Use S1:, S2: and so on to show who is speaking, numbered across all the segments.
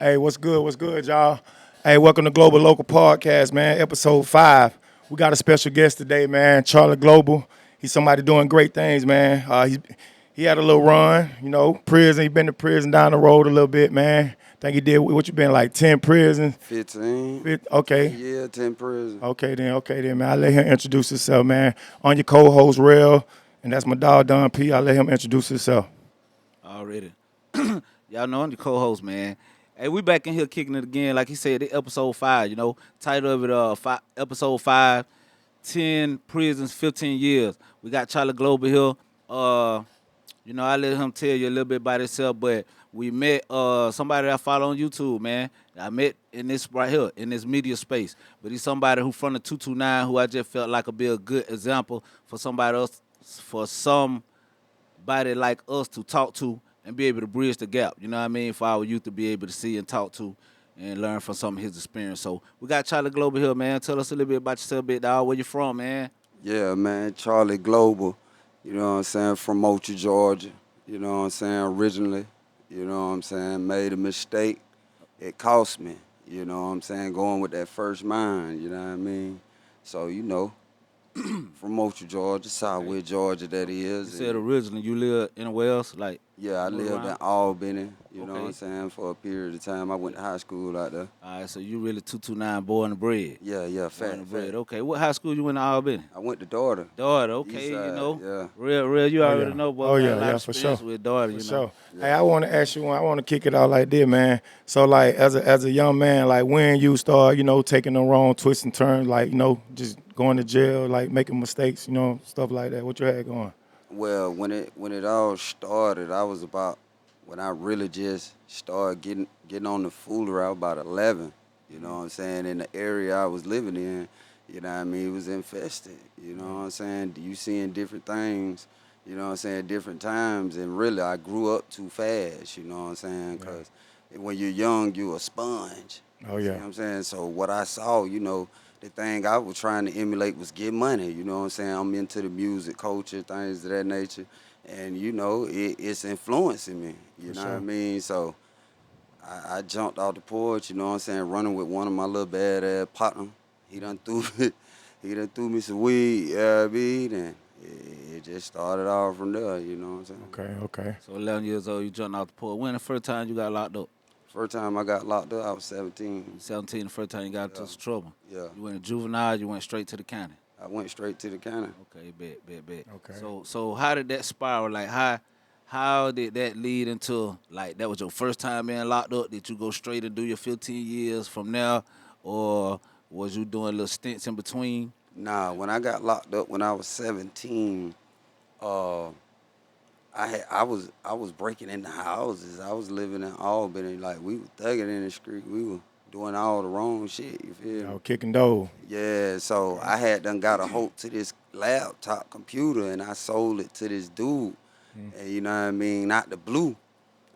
S1: Hey, what's good? What's good, y'all? Hey, welcome to Global Local Podcast, man. Episode 5. We got a special guest today, man. Charlie Global. He's somebody doing great things, man. He had a little run, prison. He been to prison down the road a little bit, man. Think he did what you been like 10 prisons.
S2: 15.
S1: Okay.
S2: 15 years, 10 prison.
S1: Okay then, man. I'll let him introduce himself, man. On your co-host, Rell, and that's my dog, Don P. I'll let him introduce himself.
S3: Already. Y'all know I'm the co-host, man. Hey, we back in here kicking it again. Like he said, this episode 5, title of it, episode 5, 10 prisons, 15 years. We got Charlie Global here. I let him tell you a little bit about himself, but we met somebody that I follow on YouTube, man. I met in this right here, in this media space. But he's somebody who from the 229 who I just felt like would be a good example for somebody else, for somebody like us to talk to and be able to bridge the gap. You know what I mean? For our youth to be able to see and talk to and learn from some of his experience. So we got Charlie Global here, man. Tell us a little bit about yourself, big dog. Where you from, man?
S2: Yeah, man, Charlie Global, you know what I'm saying, from Moultrie, Georgia, you know what I'm saying, originally, you know what I'm saying, made a mistake. It cost me, you know what I'm saying, going with that first mind, you know what I mean? So, from Moultrie, Georgia, Southwest Georgia, that
S3: You
S2: is.
S3: said originally you live anywhere else, like
S2: Yeah, I
S3: moved
S2: lived in
S3: around?
S2: Albany, you know what I'm
S3: Okay.
S2: saying, for a period of time. I went to high school out there.
S3: All right, so you really 229 born and bred.
S2: Yeah,
S3: Born and bred.
S2: fact.
S3: Okay, what high school you went to Albany?
S2: I went to daughter,
S3: Daughter,
S2: east
S3: okay,
S2: side, yeah.
S3: Real, you
S1: Oh
S3: already
S1: yeah.
S3: know, boy.
S1: Oh
S3: We got a
S1: yeah,
S3: lot
S1: yeah,
S3: of
S1: for sure.
S3: experience with daughter,
S1: For sure. Hey,
S2: Yeah.
S1: I want to ask you one. I want to kick it out like this, man. So like as a young man, like when you start, taking the wrong twists and turns, like, just going to jail, like making mistakes, stuff like that. What you had going?
S2: Well, when it all started, I was about when I really just started getting on the foolery. I was about 11. You know what I'm saying? In the area I was living in, you know what I mean, it was infested. You know what I'm saying? You seeing different things. You know what I'm saying? Different times, and really, I grew up too fast. You know what I'm saying?
S1: Yeah.
S2: Because when you're young, you a sponge.
S1: Oh
S2: You see
S1: yeah.
S2: what I'm saying? So what I saw, the thing I was trying to emulate was get money. You know what I'm saying? I'm into the music culture, things of that nature. And, it's influencing me. You
S1: For
S2: know what I
S1: sure.
S2: mean? So I jumped off the porch, you know what I'm saying, running with one of my little badass partner. He done threw me, he done threw me some weed, yeah, I mean, and it just started off from there, you know what I'm saying?
S1: Okay.
S3: So 11 years old, you jumped out the pool. When the first time you got locked up?
S2: First time I got locked up, I was 17.
S3: 17, the first time you got into
S2: Yeah,
S3: some trouble.
S2: yeah.
S3: You went to juvenile, you went straight to the county.
S2: I went straight to the county.
S3: Okay, bet.
S1: Okay.
S3: So how did that spiral? Like how did that lead into, like, that was your first time being locked up? Did you go straight and do your 15 years from there, or was you doing little stints in between?
S2: Nah, when I got locked up when I was 17, uh, I was breaking into houses. I was living in Albany, like we were thugging in the street. We were doing all the wrong shit. You feel me?
S1: Y'all kicking dough.
S2: Yeah. So I had done got a hold to this laptop computer, and I sold it to this dude. And you know what I mean? Not the blue.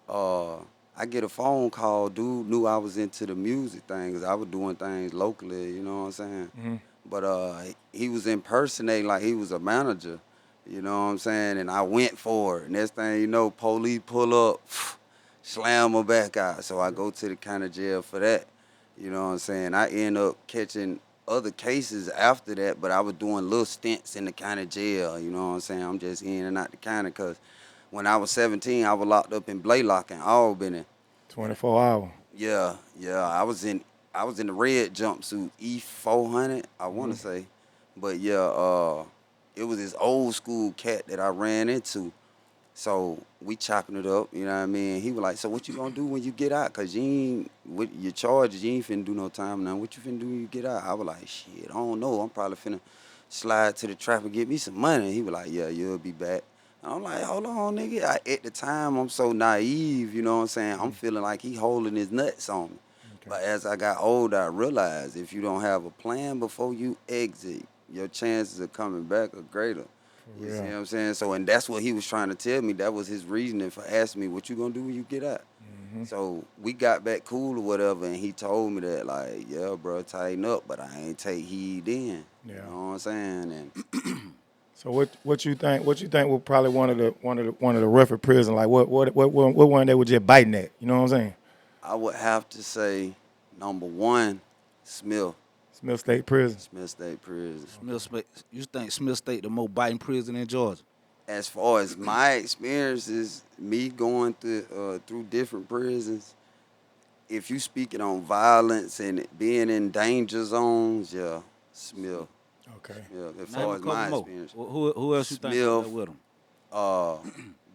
S2: Uh, I get a phone call. Dude knew I was into the music thing, 'cause I was doing things locally. You know what I'm saying?
S1: Mm-hmm.
S2: But he was impersonating like he was a manager. You know what I'm saying? And I went for it. Next thing you know, police pull up, slam her back out. So I go to the county jail for that. You know what I'm saying? I end up catching other cases after that, but I was doing little stints in the county jail. You know what I'm saying? I'm just in and out the county because when I was 17, I was locked up in Blaylock in Albany.
S1: 24 hour.
S2: Yeah. I was in the red jumpsuit, E400, I want
S1: Mm-hmm.
S2: to say. But yeah, it was this old school cat that I ran into. So we chopping it up, you know what I mean? He was like, so what you gonna do when you get out? Cause you ain't, with your charges, you ain't finna do no time now. What you finna do when you get out? I was like, shit, I don't know. I'm probably finna slide to the trap and get me some money. He was like, yeah, you'll be back. I'm like, hold on, nigga. At the time, I'm so naive, you know what I'm saying? I'm feeling like he holding his nuts on me.
S1: Okay.
S2: But as I got older, I realized if you don't have a plan before you exit, your chances of coming back are greater.
S1: For
S2: You see what
S1: real.
S2: I'm saying? So, and that's what he was trying to tell me. That was his reasoning for asking me, what you gonna do when you get out?
S1: Mm-hmm.
S2: So we got back cool or whatever, and he told me that, like, yeah, bro, tighten up, but I ain't take heed then. You
S1: Yeah.
S2: know what I'm saying? And
S1: So what you think? What you think was probably one of the rougher prison? Like what one that was just biting at? You know what I'm saying?
S2: I would have to say number one, Smith.
S1: Smith State Prison.
S2: Smith State Prison.
S3: You think Smith State the most biting prison in Georgia?
S2: As far as my experiences, me going through different prisons, if you speaking on violence and being in danger zones, yeah, Smith.
S1: Okay.
S2: Yeah, as
S3: Name
S2: far
S3: a
S2: as
S3: couple
S2: my
S3: more.
S2: experience.
S3: Who else you think
S2: Smith.
S3: out there with them?
S2: Uh,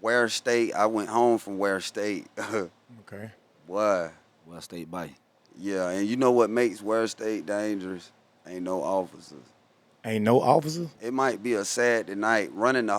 S2: Ware State. I went home from Ware State.
S1: Okay.
S2: Boy,
S3: Well, State biting.
S2: yeah, and you know what makes Ware State dangerous? Ain't no officers.
S1: Ain't no officers?
S2: It might be a Saturday night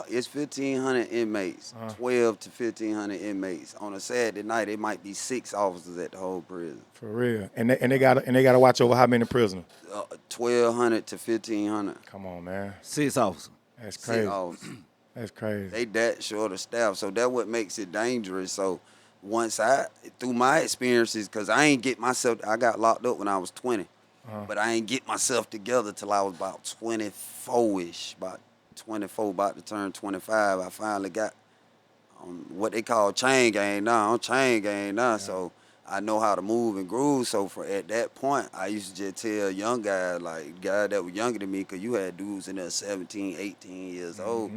S2: it's 1,500 inmates, 12 to 1,500 inmates. On a Saturday night, it might be 6 officers at the whole prison.
S1: For real. And they gotta watch over how many prisoners?
S2: 1,200 to 1,500.
S1: Come on, man.
S3: 6 officers.
S1: That's
S2: 6
S1: crazy.
S2: officers.
S1: That's crazy.
S2: They that short of staff, so that's what makes it dangerous. So through my experiences, because I got locked up when I was 20. But I ain't get myself together till I was about 24-ish, about 24, about to turn 25. I finally got what they call chain gang now. I'm chain gang now, so I know how to move and groove. So at that point, I used to just tell young guys, like guys that were younger than me, because you had dudes in there 17, 18 years old.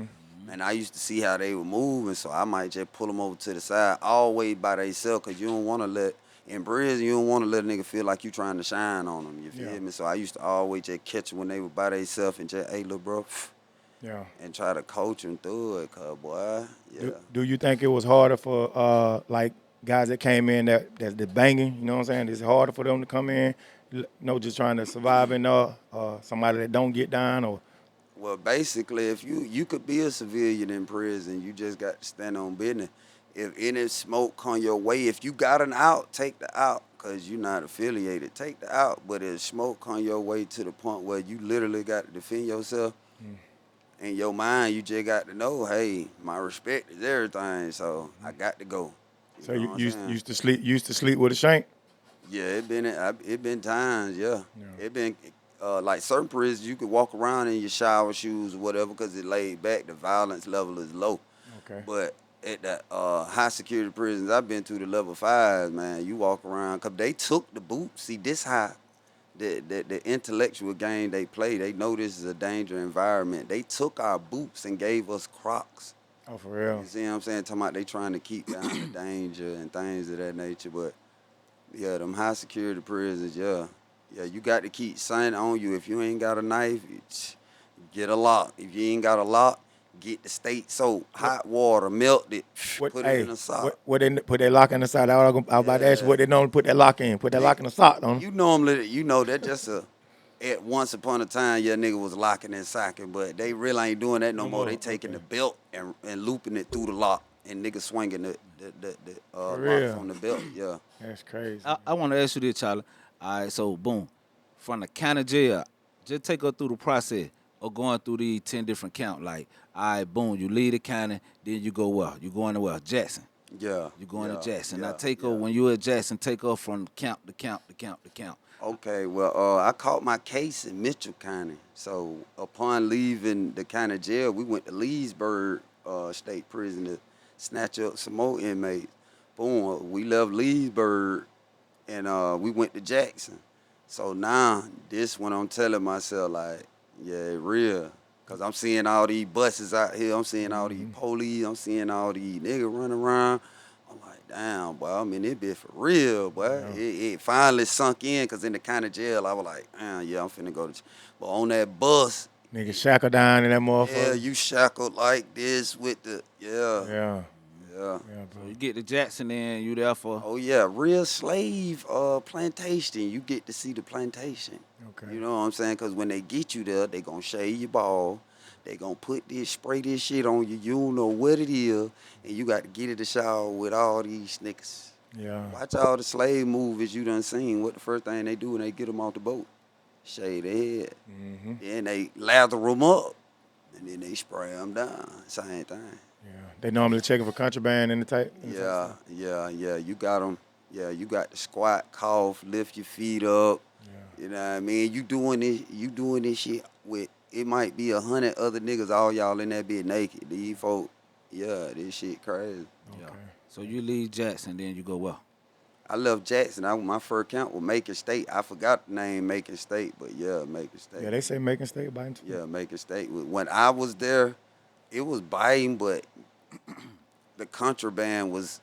S2: And I used to see how they were moving, so I might just pull them over to the side, always by themselves, because you don't want to in prison, you don't want to let a nigga feel like you trying to shine on them, you feel me? So I used to always just catch them when they were by themselves and just, hey, little bro, and try to coach them through it, cause boy, yeah.
S1: Do you think it was harder for like guys that came in that banging? You know what I'm saying? Is it harder for them to come in, just trying to survive in somebody that don't get down or?
S2: Well, basically, if you could be a civilian in prison, you just got to stand on business. If any smoke come your way, if you got an out, take the out, because you're not affiliated. Take the out, but if smoke come your way to the point where you literally got to defend yourself, in your mind, you just got to know, hey, my respect is everything, so I got to go.
S1: So you used to sleep with a shank?
S2: Yeah, it been times, yeah. It been like certain prisons, you could walk around in your shower shoes or whatever because it laid back. The violence level is low.
S1: Okay.
S2: But at the high security prisons I've been to, the level 5s, man, you walk around because they took the boots. See, this how the intellectual game they play. They know this is a danger environment. They took our boots and gave us Crocs.
S1: Oh, for real?
S2: You see what I'm saying? Talking about they trying to keep down the danger and things of that nature. But yeah, them high security prisons, yeah, you got to keep something on you. If you ain't got a knife, get a lock. If you ain't got a lock, get the state soap, hot water, melt it, put it in a sock.
S1: What they put that lock in the sock? I was about to ask you what they normally put that lock in. Put that lock in the sock, don't they?
S2: You normally, that just at once upon a time, your nigga was locking and socking, but they really ain't doing that no more. They taking the belt and looping it through the lock, and niggas swinging the lock from the belt. Yeah.
S1: That's crazy.
S3: I want to ask you this, Charlie. All right, so boom, from the county jail, just take us through the process of going through these 10 different counts. Like, all right, boom, you leave the county, then you go where? You going to where? Jackson.
S2: Yeah.
S3: You going to Jackson.
S2: Yeah,
S3: Now take her when you at Jackson, take her from count to count to count to count.
S2: Okay, well, I caught my case in Mitchell County. So upon leaving the county jail, we went to Leesburg State Prison to snatch up some more inmates. Boom, we left Leesburg and we went to Jackson. So now this when I'm telling myself like, yeah, it real. Cause I'm seeing all these buses out here. I'm seeing all these police. I'm seeing all these niggas running around. I'm like, damn, boy, I mean, it be for real, boy. Yeah. It finally sunk in, because in the county jail, I was like, yeah, I'm finna go to But on that bus.
S1: Nigga shackled down in that motherfucker.
S2: Yeah, you shackled like this with the,
S1: Yeah.
S3: So you get to Jackson, then you there for?
S2: Oh, yeah, real slave plantation. You get to see the plantation.
S1: Okay.
S2: You know what I'm saying? Because when they get you there, they going to shave your ball. They going to spray this shit on you. You don't know what it is. And you got to get in the shower with all these niggas.
S1: Yeah.
S2: Watch all the slave movies you done seen. What the first thing they do when they get them off the boat? Shave their head.
S1: Mm-hmm.
S2: Then they lather them up. And then they spray them down. Same thing.
S1: Yeah. They normally checking for contraband in the type.
S2: Yeah. You got them. Yeah, you got to squat, cough, lift your feet up.
S1: Yeah.
S2: You know what I mean? You doing this shit with, it might be 100 other niggas, all y'all in that bit naked. These folk, yeah, this shit crazy.
S3: Okay. So you leave Jackson, then you go where?
S2: I left Jackson. My first camp was Macon State. I forgot the name Macon State, but yeah, Macon State.
S1: Yeah, they say Macon State biting too.
S2: Yeah, Macon State. When I was there, it was biting, but the contraband was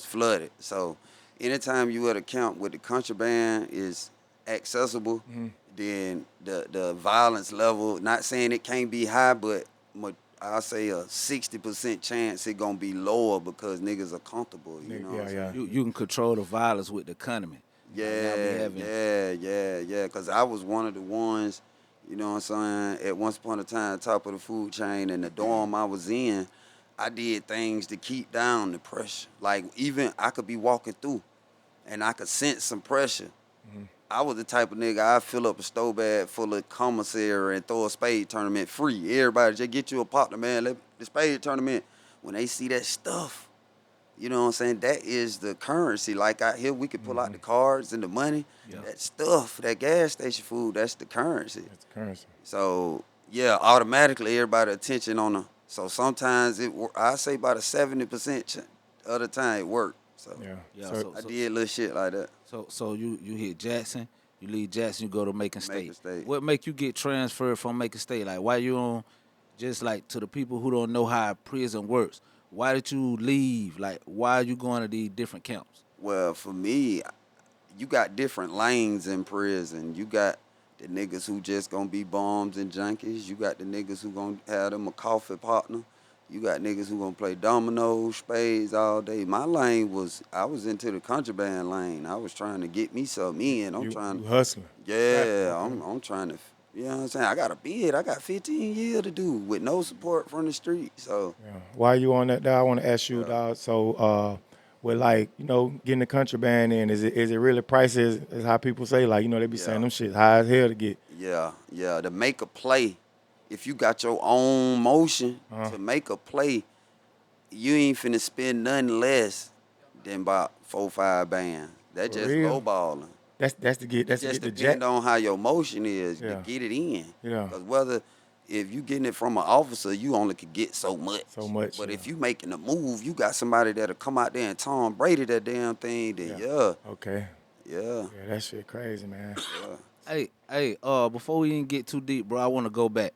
S2: flooded. So anytime you at a camp where the contraband is accessible, then the violence level, not saying it can't be high, but I'll say a 60% chance it gonna be lower because niggas are comfortable. You know what I'm saying?
S3: You can control the violence with the economy. Like, y'all be having,
S2: Yeah. Because I was one of the ones, you know what I'm saying, at once upon a time, top of the food chain, and the dorm I was in, I did things to keep down the pressure. Like, even I could be walking through, and I could sense some pressure. I was the type of nigga, I'd fill up a stove bag full of commissary and throw a spade tournament free. Everybody just get you a partner, man. Let the spade tournament. When they see that stuff, you know what I'm saying? That is the currency. Like out here, we could pull out the cards and the money.
S3: Yeah.
S2: That stuff, that gas station food, that's the currency.
S1: That's the currency.
S2: So, yeah, automatically everybody attention on the. So sometimes I say about a 70% of the time it worked. So
S1: Yeah.
S3: So
S2: I did little shit like that.
S3: So you hit Jackson, you leave Jackson, you go to Macon State.
S2: Macon State.
S3: What make you get transferred from Macon State? Like, why you on, just like to the people who don't know how prison works, why did you leave? Like, why are you going to these different camps?
S2: Well, for me, you got different lanes in prison. You got the niggas who just gonna be bums and junkies. You got the niggas who gonna have them a coffee partner. You got niggas who gonna play dominoes, spades all day. My lane I was into the contraband lane. I was trying to get me something in.
S1: You hustling.
S2: Yeah,
S1: Right, okay.
S2: I'm trying to, you know what I'm saying? I got a bid. I got 15 years to do with no support from the street. So,
S1: Yeah. While you on that, dog, I want to ask you, dog. So, with like, getting the contraband in, is it really prices as how people say? Like, they be saying them shit high as hell to get.
S2: yeah. To make a play, if you got your own motion to make a play, you ain't finna spend nothing less than about 4-5 bands. That
S1: For
S2: just
S1: real?
S2: lowballing.
S1: That's to get
S2: It just
S1: the
S2: depend
S1: jack.
S2: on how your motion is
S1: Yeah.
S2: to get it in.
S1: Yeah.
S2: Because if you getting it from an officer, you only could get so much.
S1: So much,
S2: But
S1: yeah.
S2: if you making a move, you got somebody that'll come out there and Tom Brady that damn thing, then
S1: Okay.
S2: yeah.
S1: Yeah, that shit crazy, man.
S3: Hey, before we even get too deep, bro, I want to go back.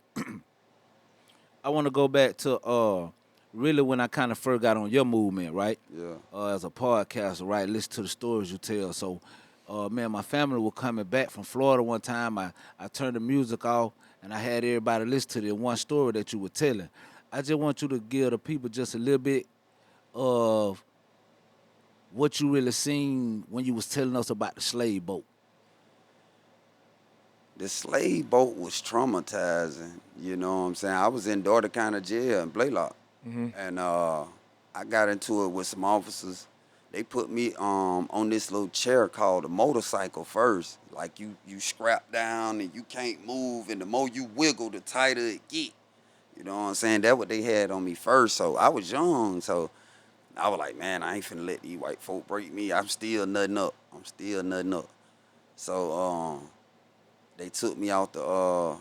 S3: I want to go back to really when I kind of first got on your movement, right?
S2: Yeah.
S3: As a podcaster, right? Listen to the stories you tell. So, man, my family was coming back from Florida one time. I turned the music off and I had everybody listen to the one story that you were telling. I just want you to give the people just a little bit of what you really seen when you was telling us about the slave boat.
S2: The slave boat was traumatizing. You know what I'm saying? I was in Daughter County Jail in Blaylock. And I got into it with some officers. They put me on this little chair called a motorcycle first. Like you scrap down and you can't move, and the more you wiggle, the tighter it get. You know what I'm saying? That's what they had on me first. So I was young, so I was like, man, I ain't finna let these white folk break me. I'm still nutting up. So they took me out the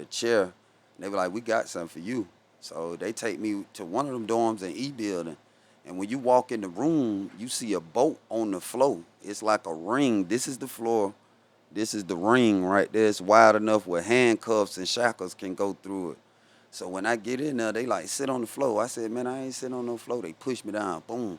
S2: chair. And they were like, we got something for you. So they take me to one of them dorms in E building. And when you walk in the room, you see a boat on the floor. It's like a ring. This is the floor. This is the ring right there. It's wide enough where handcuffs and shackles can go through it. So when I get in there, they like, sit on the floor. I said, man, I ain't sitting on no floor. They push me down. Boom.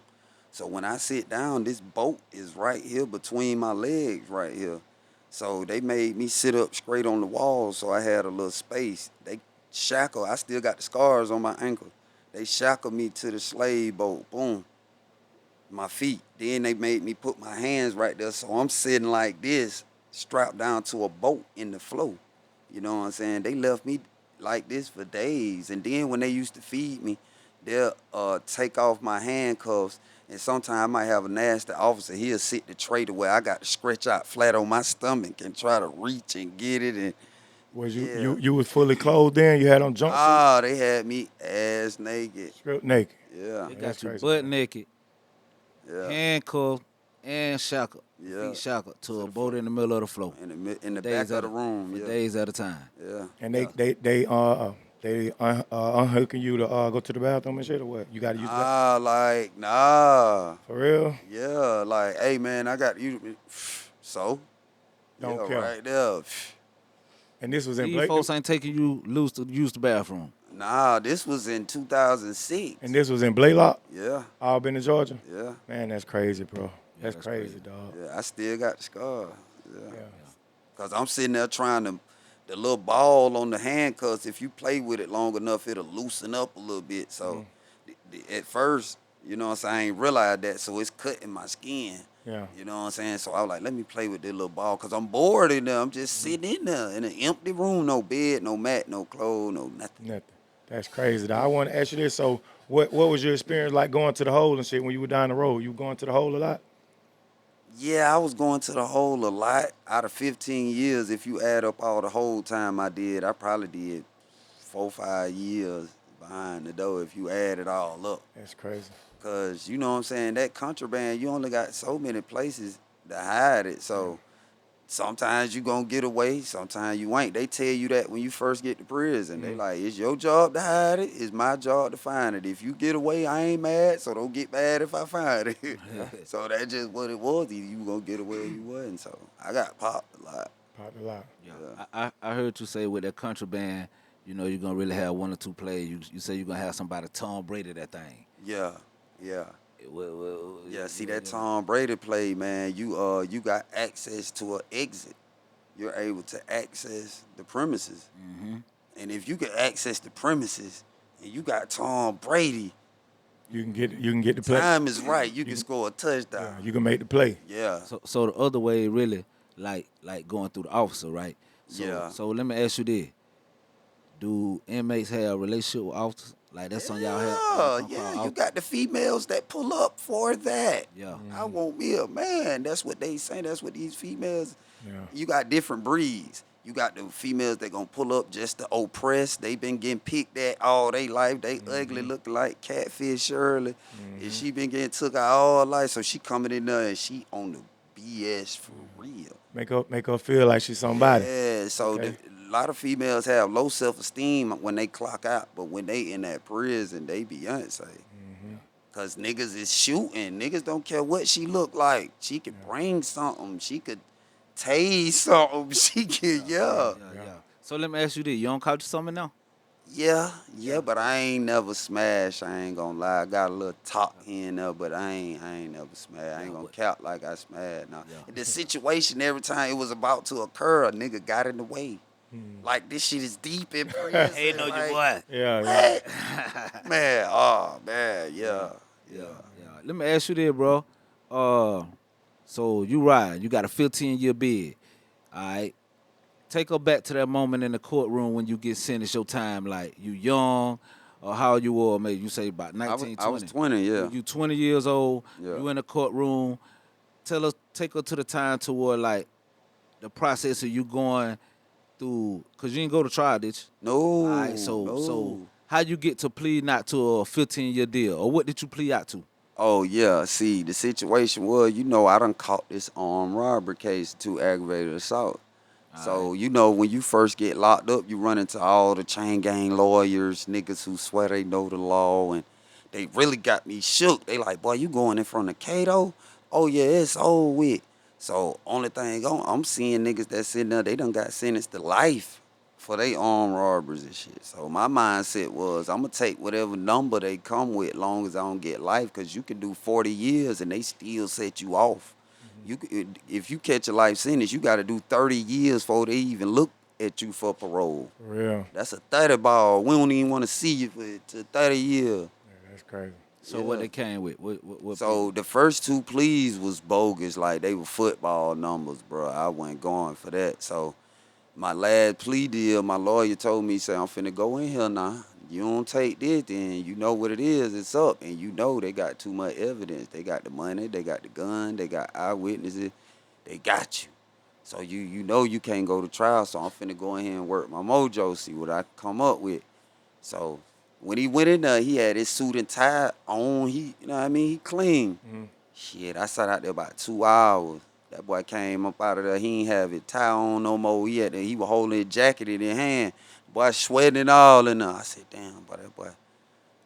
S2: So when I sit down, this boat is right here between my legs right here. So they made me sit up straight on the wall so I had a little space. They I still got the scars on my ankle. They shackled me to the slave boat. Boom. My feet. Then they made me put my hands right there. So I'm sitting like this, strapped down to a boat in the floor. You know what I'm saying? They left me like this for days. And then when they used to feed me, they'll take off my handcuffs. And sometimes I might have a nasty officer. He'll sit the tray to where I got to stretch out flat on my stomach and try to reach and get it. And
S1: Was
S2: yeah.
S1: you was fully clothed then? You had on jumpsuit?
S2: They had me ass naked.
S1: Stripped naked.
S2: Yeah.
S3: They
S1: that's
S3: got you
S1: crazy,
S3: butt
S1: man.
S3: naked,
S2: Yeah.
S3: handcuffed, and shackled,
S2: Yeah.
S3: feet shackled to a
S2: the
S3: boat
S2: floor.
S3: in the middle of the floor.
S2: In the
S3: For
S2: back
S3: days
S2: of
S3: at
S2: the room.
S3: For
S2: Yeah.
S3: days at a time.
S2: Yeah.
S1: And
S2: Yeah.
S1: they They unhooking you to go to the bathroom and shit, or what? You got to use the bathroom?
S2: Nah.
S1: For real?
S2: Yeah, like, hey man, I got you. So, yeah,
S1: Don't care.
S2: right there.
S1: And this was in
S3: These
S1: Blake,
S3: folks ain't taking you loose to use the bathroom.
S2: Nah, this was in 2006.
S1: and this was in Blaylock,
S2: Yeah,
S1: all been in Georgia.
S2: yeah,
S1: Man, that's crazy, bro. That's
S3: that's
S1: crazy,
S3: crazy.
S1: dog.
S2: yeah. I still got the scar. Yeah,
S1: Yeah.
S2: cause I'm sitting there trying to, the little ball on the handcuffs. If you play with it long enough, it'll loosen up a little bit. So, at first, you know what I'm saying, I ain't realized that. So it's cutting my skin.
S1: Yeah.
S2: You know what I'm saying? So I was like, let me play with this little ball. Cause I'm bored in there. I'm just sitting in there in an empty room, no bed, no mat, no clothes, no nothing.
S1: Nothing. That's crazy. Dog. I want to ask you this. So, what was your experience like going to the hole and shit when you were down the road? You going to the hole a lot?
S2: Yeah, I was going to the hole a lot. Out of 15 years, if you add up all the whole time I did, I probably did 4 or 5 years behind the door if you add it all up.
S1: That's crazy.
S2: Cause you know what I'm saying, that contraband, you only got so many places to hide it. So sometimes you gonna get away, sometimes you ain't. They tell you that when you first get to prison. They like, it's your job to hide it, it's my job to find it. If you get away, I ain't mad, so don't get mad if I find it. So that's just what it was. Either you gonna get away or you wasn't. So I got popped a lot.
S1: Popped a lot.
S3: Yeah. I heard you say with that contraband, you know, you're gonna really have one or two plays. You say you're gonna have somebody Tom Brady that thing.
S2: Yeah, yeah.
S3: Well,
S2: Yeah, see that Tom Brady play, man. You got access to an exit. You're able to access the premises, and if you can access the premises, and you got Tom Brady,
S1: You can get the play.
S2: time is right. You can score a touchdown.
S1: Yeah, you can make the play.
S2: Yeah,
S3: So the other way really like going through the officer, right? So
S2: Yeah.
S3: so let me ask you this. Do inmates have a relationship with officers? Like that's on y'all have
S2: yeah. You got the females that pull up for that.
S3: Yeah.
S2: I won't be a man. That's what they say. That's what these females.
S1: Yeah.
S2: You got different breeds. You got the females that gonna pull up just to oppress. They been getting picked at all they life. They ugly, looking like Catfish Shirley. And she been getting took out all life. So she coming in there and she on the BS for real.
S1: Make her feel like she's somebody.
S2: Yeah, so
S1: Okay.
S2: a lot of females have low self-esteem when they clock out, but when they in that prison, they Beyonce. Cause niggas is shooting. Niggas don't care what she look like. She could bring something. She could tase something. She could, yeah.
S3: So let me ask you this. You don't couch something now?
S2: Yeah, but I ain't never smashed. I ain't gonna lie. I got a little talk here and there, but I ain't never smashed. I ain't gonna count like I smashed. Now, the situation every time it was about to occur, a nigga got in the way. Like this shit is deep in prison.
S3: Hey, know
S2: like,
S3: your boy.
S1: Yeah,
S2: what? Man, oh man, yeah.
S3: Let me ask you this, bro. So you ride. You got a 15-year bid. All right. Take her back to that moment in the courtroom when you get sentenced your time. Like you young, or how you were, maybe you say about 19,
S2: I was 20, yeah.
S3: You 20 years old.
S2: Yeah.
S3: You in the courtroom. Take her to the time toward like the process of you going through, cause you didn't go to trial, did you?
S2: No.
S3: All right, so
S2: no.
S3: how you get to plead not to a 15-year deal, or what did you plead out to?
S2: Oh yeah, see the situation was, I done caught this armed robbery case, 2 aggravated assault. So, when you first get locked up, you run into all the chain gang lawyers, niggas who swear they know the law, and they really got me shook. They like, boy, you going in front of Cato? Oh, yeah, it's old with. So, only thing I'm seeing niggas that sitting there, they done got sentenced to life for they armed robberies and shit. So, my mindset was, I'm going to take whatever number they come with long as I don't get life, because you can do 40 years and they still set you off. If you catch a life sentence, you got to do 30 years before they even look at you for parole.
S1: For real.
S2: That's a 30 ball. We don't even want to see you to 30 years.
S1: Yeah, that's crazy.
S3: So what they came with? What
S2: So the first 2 pleas was bogus. Like they were football numbers, bro. I wasn't going for that. So my last plea deal, my lawyer told me, say, I'm finna go in here now. You don't take this, then you know what it is. It's up. And they got too much evidence. They got the money. They got the gun. They got eyewitnesses. They got you. So you can't go to trial. So I'm finna go in here and work my mojo, see what I can come up with. So when he went in there, he had his suit and tie on. He clean. Shit, I sat out there about 2 hours. That boy came up out of there. He ain't have his tie on no more. He was holding his jacket in his hand. boy sweating and all. And I said, damn, boy, that boy.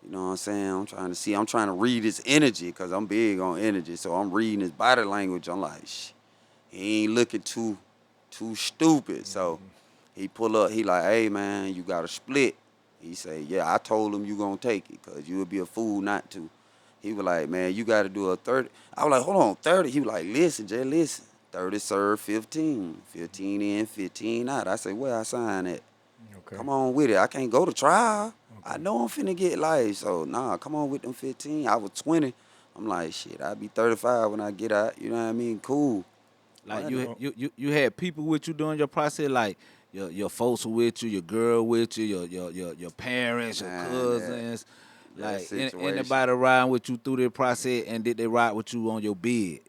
S2: You know what I'm saying? I'm trying to read his energy because I'm big on energy. So I'm reading his body language. I'm like, he ain't looking too stupid. So he pull up, he like, hey, man, you got to split. He say, yeah, I told him you going to take it because you would be a fool not to. He was like, man, you got to do a 30. I was like, hold on, 30? He was like, listen, Jay, listen. 30 serve 15. 15 in, 15 out. I said, where I sign at?
S1: Okay.
S2: Come on with it. I can't go to trial.
S1: Okay.
S2: I know I'm finna get life. So, nah, come on with them 15. I was 20. I'm like, shit, I'll be 35 when I get out. You know what I mean? Cool.
S3: Like
S2: Right.
S3: you had people with you during your process, like your folks were with you, your girl with you, your parents, your
S2: Man,
S3: cousins,
S2: that
S3: like
S2: situation.
S3: anybody riding with you through the process, and did they ride with you on your bed?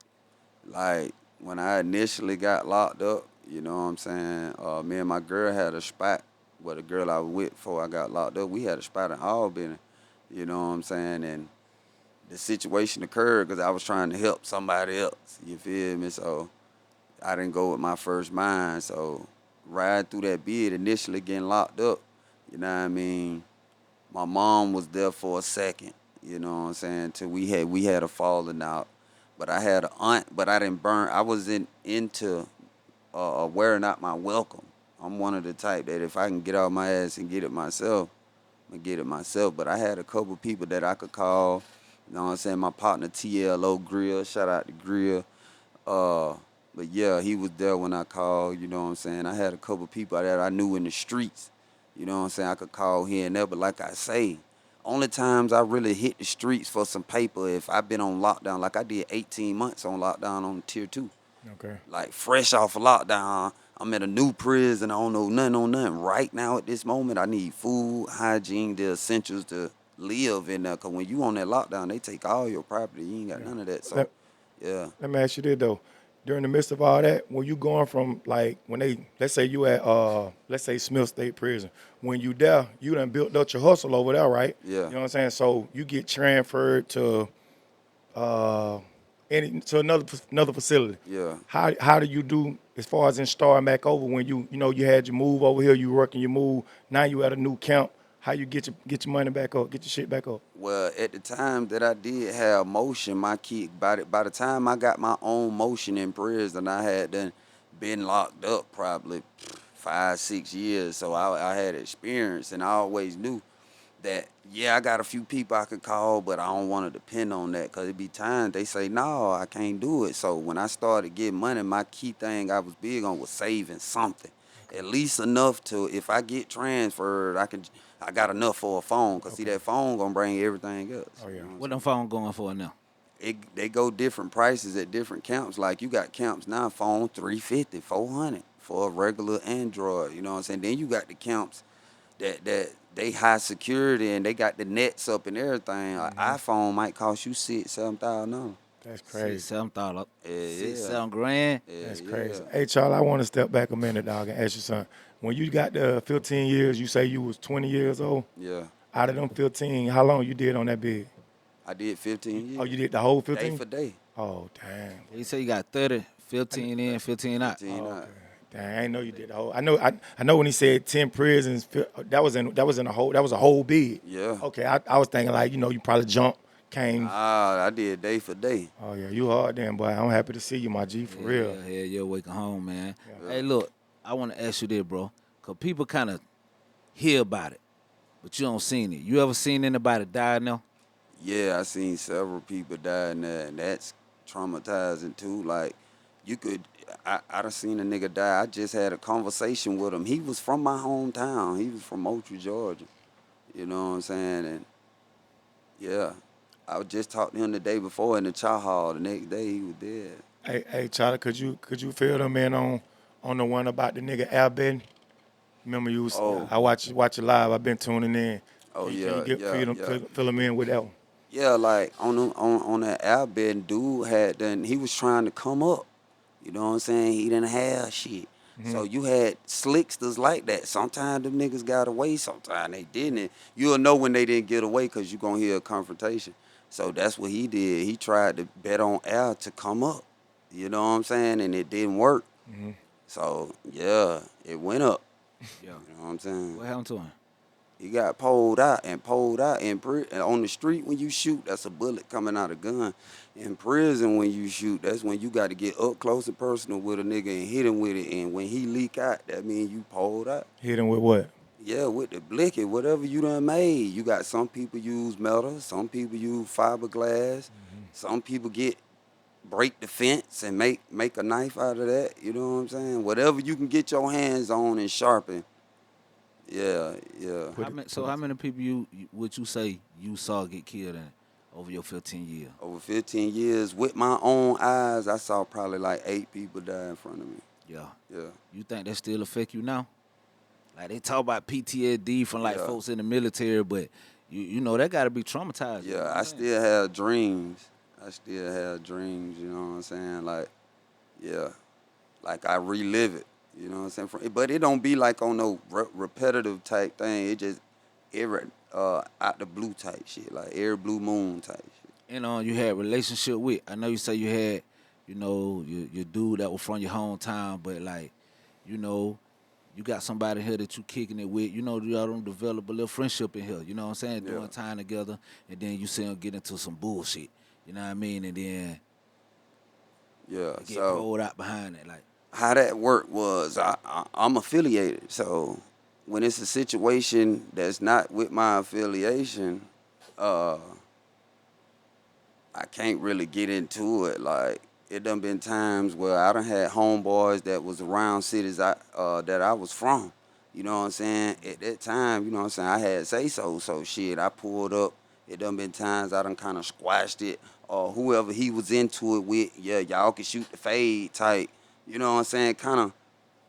S2: Like, when I initially got locked up, you know what I'm saying? Me and my girl had a spot. Well, the girl I was with before I got locked up, we had a spot in Albany. You know what I'm saying? And the situation occurred because I was trying to help somebody else. You feel me? So I didn't go with my first mind. So riding through that bid, initially getting locked up, you know what I mean? My mom was there for a second, you know what I'm saying, till we had a falling out. But I had an aunt, but I didn't burn. I wasn't into wearing out my welcome. I'm one of the type that if I can get out my ass and get it myself, I'm gonna get it myself. But I had a couple people that I could call. You know what I'm saying? My partner TLO Grill, shout out to Grill. Uh, but yeah, he was there when I called, you know what I'm saying? I had a couple people that I knew in the streets, you know what I'm saying? I could call here and there, but like I say, only times I really hit the streets for some paper if I've been on lockdown, like I did 18 months on lockdown on tier 2.
S1: Okay.
S2: Like fresh off of lockdown, I'm at a new prison, I don't know nothing on nothing. Right now at this moment, I need food, hygiene, the essentials to live in there. Cause when you on that lockdown, they take all your property. You ain't got
S1: Yeah.
S2: none of that. So,
S1: Let,
S2: yeah.
S1: let me ask you this though. During the midst of all that, were you going from like when they let's say you at let's say Smith State Prison, when you there, you done built up your hustle over there, right?
S2: Yeah.
S1: You know what I'm saying? So you get transferred to uh another facility.
S2: Yeah.
S1: How do you do as far as in starting back over when you know you had your move over here, you working your move, now you at a new camp, how you get your money back up, get your shit back up?
S2: Well, at the time that I did have motion, my kid by the time I got my own motion in prison, I had done been locked up probably 5, 6 years. So I had experience, and I always knew that yeah, I got a few people I could call, but I don't want to depend on that because it be times they say no, I can't do it. So when I started getting money, my key thing I was big on was saving something, at least enough to if I get transferred, I got enough for a phone. Cause see
S1: Okay.
S2: that phone gonna bring everything else.
S1: Oh, yeah.
S2: You know
S3: What
S2: what I'm
S3: them phone going for now?
S2: saying? They go different prices at different camps. Like you got camps now, phone 350, 400 for a regular Android. You know what I'm saying? Then you got the camps that they high security and they got the nets up and everything. An iPhone might cost you $6,000, $7,000.
S1: That's
S3: Six,
S1: crazy.
S3: 7 thousand,
S2: Yeah,
S3: 6, 7 grand.
S1: That's
S2: yeah.
S1: crazy. Hey, Charlie, I want to step back a minute, dog, and ask you something. When you got the 15 years, you say you was 20 years old.
S2: Yeah.
S1: Out of them 15, how long you did on that bid?
S2: I did 15
S1: Oh,
S2: years.
S1: you did the whole
S2: Day
S1: 15?
S2: for day.
S1: Oh, damn.
S3: He said you got 30, 15 in, 15 out.
S2: 15
S1: Oh,
S2: out.
S1: okay. Dang, I didn't know you did the whole. I know when he said 10 prisons, that was in a whole that was a whole bid.
S2: Yeah.
S1: Okay, I was thinking like you probably jumped, came.
S2: I did day for day.
S1: Oh yeah, you hard then, boy. I'm happy to see you, my G, for real.
S3: Yeah, waking home, man.
S2: Yeah.
S3: Hey, look, I want to ask you this, bro, cause people kind of hear about it, but you don't seen it. You ever seen anybody die now?
S2: Yeah, I seen several people die in there, and that's traumatizing too. Like, I done seen a nigga die. I just had a conversation with him. He was from my hometown. He was from Moultrie, Georgia. You know what I'm saying? And yeah, I was just talking to him the day before in the chow hall. The next day he was dead.
S1: Hey, Charlie, could you fill them in on the one about the nigga Al Ben? Remember you was
S2: Oh,
S1: I watch it live. I've been tuning in.
S2: oh
S1: Can you
S2: yeah,
S1: get
S2: yeah, yeah.
S1: fill them in with that one?
S2: Yeah, like on that album, dude had done. He was trying to come up. You know what I'm saying? He didn't have shit. So you had slicksters like that. Sometimes them niggas got away. Sometimes they didn't. And you'll know when they didn't get away because you gonna hear a confrontation. So that's what he did. He tried to bet on Al to come up. You know what I'm saying? And it didn't work. So yeah, it went up.
S3: Yeah.
S2: You know what I'm saying?
S3: What happened to him?
S2: He got pulled out and and on the street when you shoot, that's a bullet coming out of gun. In prison when you shoot, that's when you got to get up close and personal with a nigga and hit him with it. And when he leak out, that means you pulled out.
S1: Hit him with what?
S2: Yeah, with the blicky, whatever you done made. You got some people use metal, some people use fiberglass, some people break the fence and make a knife out of that. You know what I'm saying? Whatever you can get your hands on and sharpen. Yeah, yeah.
S3: How many people would you say you saw get killed in over your 15 years?
S2: Over 15 years, with my own eyes, I saw probably like 8 people die in front of me.
S3: Yeah.
S2: Yeah,
S3: You think that still affect you now? Like they talk about PTSD from like
S2: Yeah.
S3: folks in the military, but you know that got to be traumatizing. You know
S2: yeah.
S3: what
S2: I
S3: I'm saying?
S2: still have dreams. You know what I'm saying? Like, yeah, like I relive it. You know what I'm saying? But it don't be like on no repetitive type thing. It just out the blue type shit, like air blue moon type shit.
S3: And you had relationship with. I know you say you had, you know, your dude that was from your hometown, but like, you know, you got somebody here that you kicking it with. You know, y'all don't develop a little friendship in here. You know what I'm saying?
S2: Yeah.
S3: Doing time together, and then you see them get into some bullshit. You know what I mean? And then
S2: Yeah.
S3: they get
S2: So
S3: pulled out behind it. Like,
S2: how that worked was I'm affiliated. So when it's a situation that's not with my affiliation, uh, I can't really get into it. Like it done been times where I done had homeboys that was around cities that I was from. You know what I'm saying? At that time, you know what I'm saying, I had say so. So shit, I pulled up. It done been times I done kind of squashed it. Or whoever he was into it with, yeah, y'all can shoot the fade type. You know what I'm saying? Kind of,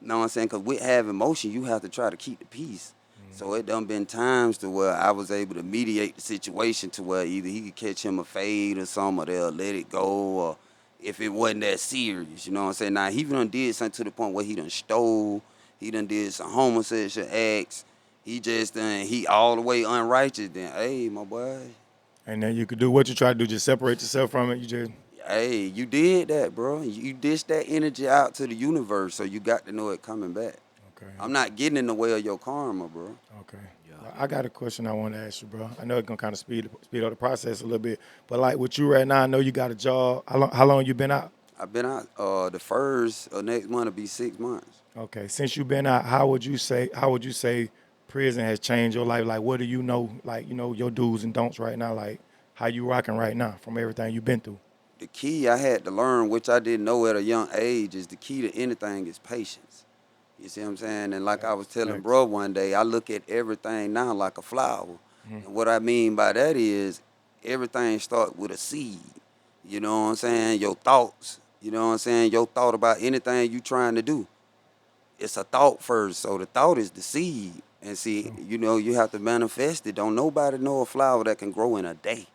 S2: you know what I'm saying? Because with having motion, you have to try to keep the peace. So it done been times to where I was able to mediate the situation to where either he could catch him a fade or something, or they'll let it go, or if it wasn't that serious, you know what I'm saying? Now, he done did something to the point where he done stole, he done did some homosexual acts, he all the way unrighteous, then, hey, my boy,
S1: And then you could do what you try to do, just separate yourself from it. You just
S2: hey, you did that, bro. You dished that energy out to the universe, so you got to know it coming back.
S1: okay.
S2: I'm not getting in the way of your karma, bro.
S1: Okay.
S3: Yeah.
S1: Well, I got a question I want to ask you, bro. I know it's gonna kind of speed up the process a little bit, but like with you right now, I know you got a job. How long you been out?
S2: I've been out. The first next month will be 6 months.
S1: Okay. Since you've been out, how would you say prison has changed your life? Like what do you know? Like your do's and don'ts right now. Like how you rocking right now from everything you've been through.
S2: The key I had to learn, which I didn't know at a young age, is the key to anything is patience. You see what I'm saying? And like I was telling
S1: Facts.
S2: bro one day, I look at everything now like a flower. And what I mean by that is everything starts with a seed. You know what I'm saying? Your thoughts. You know what I'm saying? Your thought about anything you trying to do. It's a thought first. So the thought is the seed. And see, you have to manifest it. Don't nobody know a flower that can grow in a day.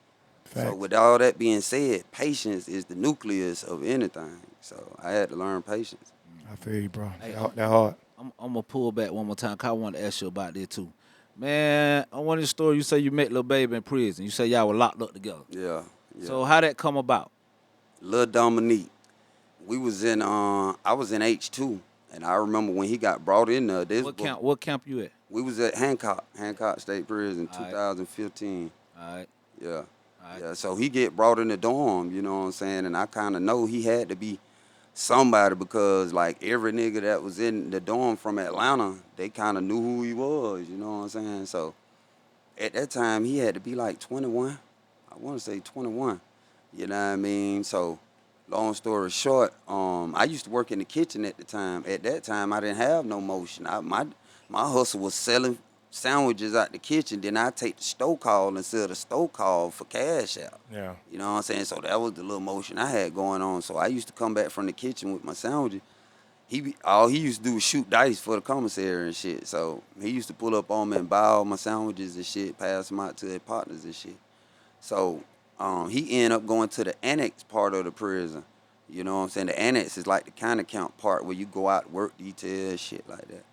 S2: So
S1: Facts.
S2: with all that being said, patience is the nucleus of anything. So I had to learn patience.
S1: I feel you, bro.
S3: hey,
S1: That hard.
S3: I'm gonna pull back one more time. Cause I want to ask you about that too, man. On one of the story, you say you met Lil Baby in prison. You say y'all were locked up together.
S2: Yeah, yeah.
S3: So how that come about?
S2: Lil Dominique. We was in I was in H2, and I remember when he got brought in there,
S3: What camp you at?
S2: we was at Hancock State Prison,
S3: All right.
S2: 2015.
S3: All right.
S2: Yeah.
S3: All right.
S2: Yeah. So he get brought in the dorm, you know what I'm saying? And I kinda know he had to be somebody because like every nigga that was in the dorm from Atlanta, they kinda knew who he was, you know what I'm saying? So at that time he had to be like 21. I wanna say 21. You know what I mean? So long story short, I used to work in the kitchen at the time. At that time, I didn't have no motion. My hustle was selling sandwiches out the kitchen. Then I take the store call and sell the store call for cash out.
S1: Yeah.
S2: You know what I'm saying? So that was the little motion I had going on. So I used to come back from the kitchen with my sandwiches. All he used to do was shoot dice for the commissary and shit. So he used to pull up on me and buy all my sandwiches and shit, pass them out to their partners and shit. So he ended up going to the annex part of the prison. You know what I'm saying? The annex is like the counter count part where you go out, work details, shit like that.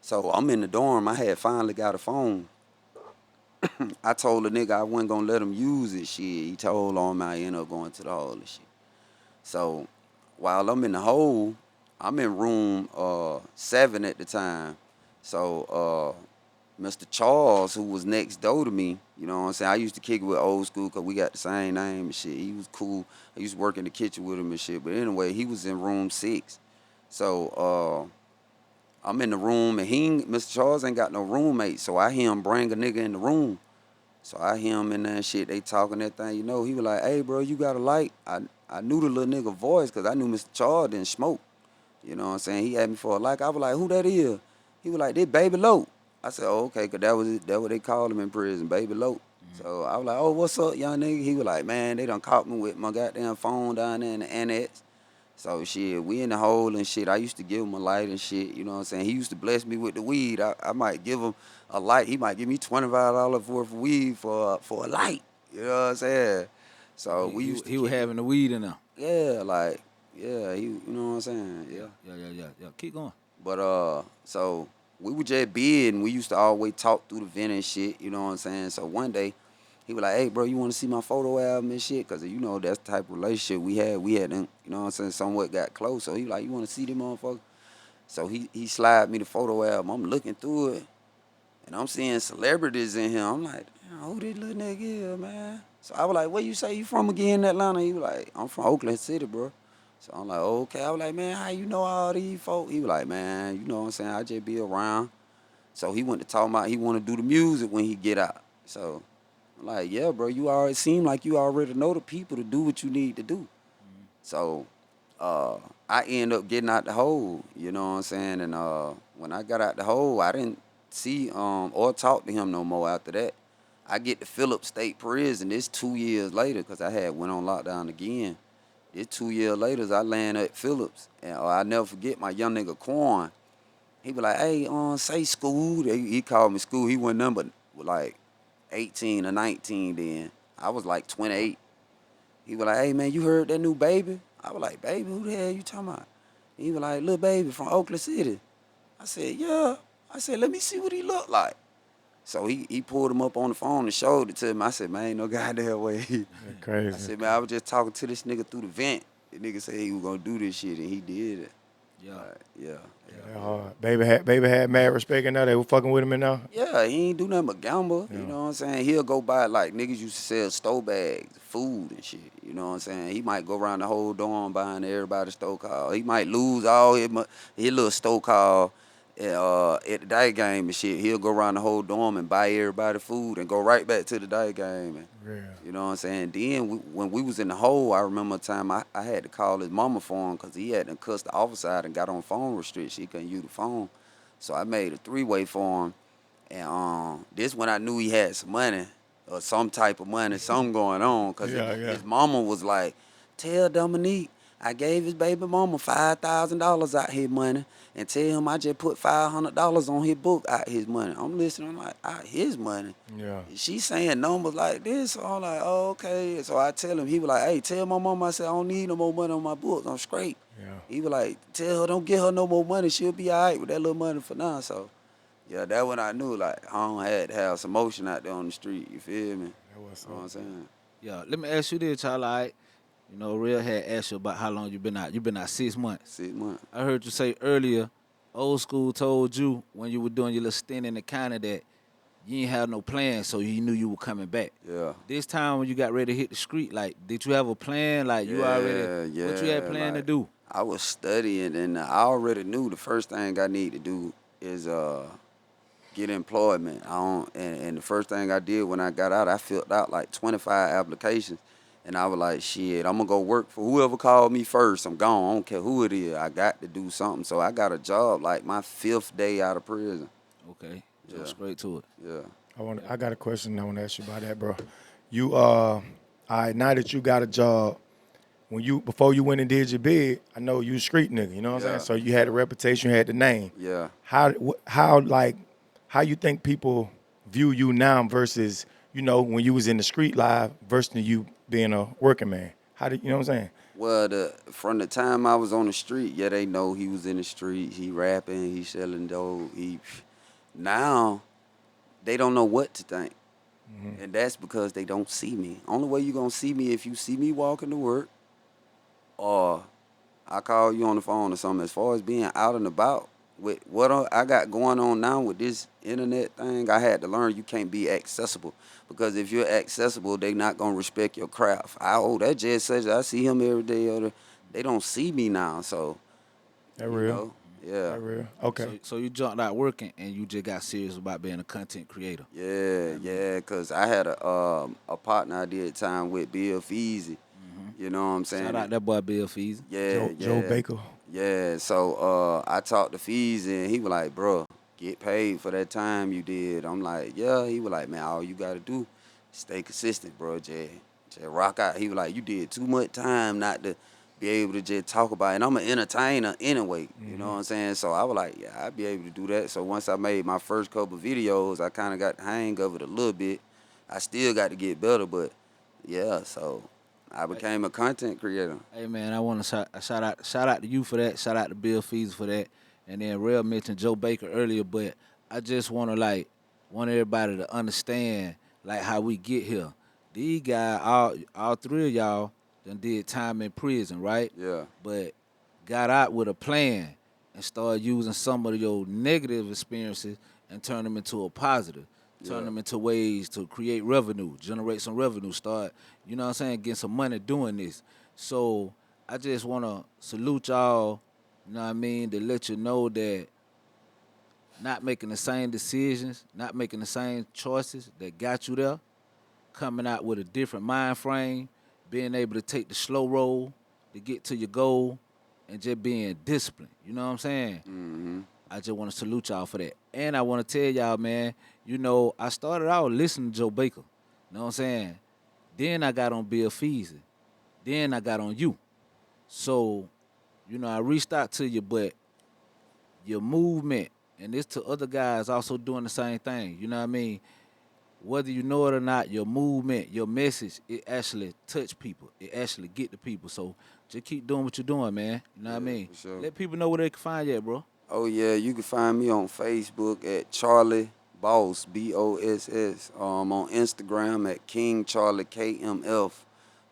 S2: So I'm in the dorm. I had finally got a phone. I told the nigga I wasn't gonna let him use it. Shit, he told on me. I ended up going to the hole and shit. So while I'm in the hole, I'm in room 7 at the time. So Mr. Charles, who was next door to me, you know what I'm saying? I used to kick it with old school because we got the same name and shit. He was cool. I used to work in the kitchen with him and shit. But anyway, he was in room 6. So I'm in the room, and Mr. Charles ain't got no roommate. So I hear him bring a nigga in the room. So I hear him in there and shit. They talking that thing. You know, he was like, hey, bro, you got a light? I knew the little nigga voice because I knew Mr. Charles didn't smoke. You know what I'm saying? He had me for a light. I was like, who that is? He was like, this Baby Low. I said, oh, okay, because that what they called him in prison, Baby Low. So I was like, oh, what's up, young nigga? He was like, man, they done caught me with my goddamn phone down there in the annex. So shit, we in the hole and shit. I used to give him a light and shit, you know what I'm saying? He used to bless me with the weed. I might give him a light. He might give me $25 worth of weed for a light. You know what I'm saying? So we used to
S3: He was
S2: kick it.
S3: having the weed in there.
S2: Yeah, like, yeah, you know what I'm saying? Yeah.
S3: Yeah. Keep going.
S2: But so we were just bid, and we used to always talk through the vent and shit, you know what I'm saying? So one day, he was like, hey, bro, you want to see my photo album and shit? Because, you know, that's the type of relationship we had. We had, you know what I'm saying, somewhat got close. So he was like, you want to see them motherfuckers? So he slide me the photo album. I'm looking through it, and I'm seeing celebrities in here. I'm like, damn, who this little nigga is, man? So I was like, where you say you from again in Atlanta? He was like, I'm from Oakland City, bro. So I'm like, okay. I was like, man, how you know all these folks? He was like, man, you know what I'm saying? I just be around. So he went to talk about he want to do the music when he get out. So I'm like, yeah, bro, you already seem like you already know the people to do what you need to do. So I end up getting out the hole, you know what I'm saying? And when I got out the hole, I didn't see or talk to him no more after that. I get to Phillips State Prison. This 2 years later, because I had went on lockdown again. This 2 years later, I land at Phillips. And I never forget my young nigga Quan. He was like, hey, say school. He called me school. He wasn't nothing but like 18 or 19 then. I was like 28. He was like, hey, man, you heard that new Baby? I was like, Baby, who the hell you talking about? He was like, Lil Baby from Oakland City. I said, yeah. I said, let me see what he look like. So he pulled him up on the phone and showed it to him. I said, man, ain't no goddamn way.
S1: That's crazy.
S2: I said, man, I was just talking to this nigga through the vent. The nigga said he was gonna do this shit, and he did it.
S3: Yeah.
S2: Yeah.
S1: That hard. Baby had mad respect in there. They were fucking with him in there.
S2: Yeah, he ain't do nothing but gamble.
S1: Yeah.
S2: You know what I'm saying? He'll go buy, like, niggas used to sell store bags, food and shit. You know what I'm saying? He might go around the whole dorm buying everybody's store call. He might lose all his little store call at the day game and shit. He'll go around the whole dorm and buy everybody food and go right back to the day game. And,
S1: Yeah.
S2: you know what I'm saying? Then when we was in the hole, I remember a time I had to call his mama for him because he had to cuss the officer out and got on phone restriction. He couldn't use the phone. So I made a 3-way for him. And this when I knew he had some money or some type of money, something going on. Because his mama was like, tell Dominique I gave his baby mama $5,000 out his money and tell him I just put $500 on his book out his money. I'm listening, I'm like, out his money?
S1: Yeah.
S2: She saying numbers like this. So I'm like, oh, okay. So I tell him, he was like, hey, tell my mama I said I don't need no more money on my books. I'm straight.
S1: Yeah.
S2: He was like, tell her don't get her no more money. She'll be all right with that little money for now. So yeah, that when I knew, like, I don't had to have some motion out there on the street. You feel me?
S1: That was
S2: You know what I'm saying?
S3: Yeah. Let me ask you this, Charlie. All right? You know, Rell had asked you about how long you been out. You been out 6 months.
S2: 6 months.
S3: I heard you say earlier, old school told you when you were doing your little stint in the county that you ain't have no plan, so you knew you were coming back.
S2: Yeah.
S3: This time when you got ready to hit the street, like, did you have a plan? Like, you already, what you had planned to
S2: like,
S3: do?
S2: I was studying, and I already knew the first thing I need to do is get employment. And the first thing I did when I got out, I filled out like 25 applications. And I was like, shit, I'm going to go work for whoever called me first. I'm gone. I don't care who it is. I got to do something. So I got a job like my 5th day out of prison.
S3: Okay. Jump
S2: Yeah.
S3: straight to it.
S2: Yeah.
S1: I got a question I want to ask you about that, bro. You all right, now that you got a job, before you went and did your bid, I know you a street nigga, you know what I'm saying? So you had a reputation, you had the name.
S2: Yeah.
S1: How you think people view you now versus, you know, when you was in the street live versus you being a working man? You know what I'm saying?
S2: Well, from the time I was on the street, yeah, they know he was in the street. He rapping, he selling dope. Now, they don't know what to think. Mm-hmm. And that's because they don't see me. Only way you going to see me if you see me walking to work or I call you on the phone or something. As far as being out and about, with what I got going on now with this internet thing, I had to learn you can't be accessible. Because if you're accessible, they not gonna respect your craft. That just says I see him every day. They don't see me now, so
S1: That
S2: you
S1: real.
S2: know, yeah,
S1: That real. Okay.
S3: So you jumped out working and you just got serious about being a content creator.
S2: yeah, yeah. Cause I had a partner I did time with, Bill Feezy. You know what I'm
S3: Shout
S2: saying?
S3: out that boy Bill Fees.
S2: Yeah,
S1: Joe
S2: yeah,
S1: Baker.
S2: yeah. So I talked to Fees and he was like, bro, get paid for that time you did. I'm like, yeah. He was like, man, all you gotta do, stay consistent, bro. Just rock out. He was like, you did too much time not to be able to just talk about it. And I'm an entertainer anyway. You know what I'm saying? So I was like, yeah, I'd be able to do that. So once I made my first couple videos, I kind of got the hang of it a little bit. I still got to get better, but yeah. So I became a content creator.
S3: Hey man, I want to shout out to you for that. Shout out to Bill Fees for that. And then Rell mentioned Joe Baker earlier, but I just want to want everybody to understand like how we get here. These guys, all three of y'all, done did time in prison, right?
S2: Yeah.
S3: But got out with a plan and started using some of your negative experiences and turn them into a positive. Turn
S2: Yeah.
S3: them into ways to create revenue, generate some revenue, start, you know what I'm saying, get some money doing this. So I just want to salute y'all, you know what I mean, to let you know that not making the same decisions, not making the same choices that got you there, coming out with a different mind frame, being able to take the slow road to get to your goal, and just being disciplined. You know what I'm saying?
S2: Mm-hmm.
S3: I just want to salute y'all for that. And I want to tell y'all, man, you know, I started out listening to Joe Baker. You know what I'm saying? Then I got on Bill Feasy. Then I got on you. So, you know, I reached out to you, but your movement, and this to other guys also doing the same thing. You know what I mean? Whether you know it or not, your movement, your message, it actually touch people. It actually get to people. So just keep doing what you're doing, man. You know what I
S2: Yeah,
S3: mean?
S2: for sure.
S3: Let people know where they can find you at, bro.
S2: Oh yeah, you can find me on Facebook at Charlie Boss BOSS. On Instagram at King Charlie KMF.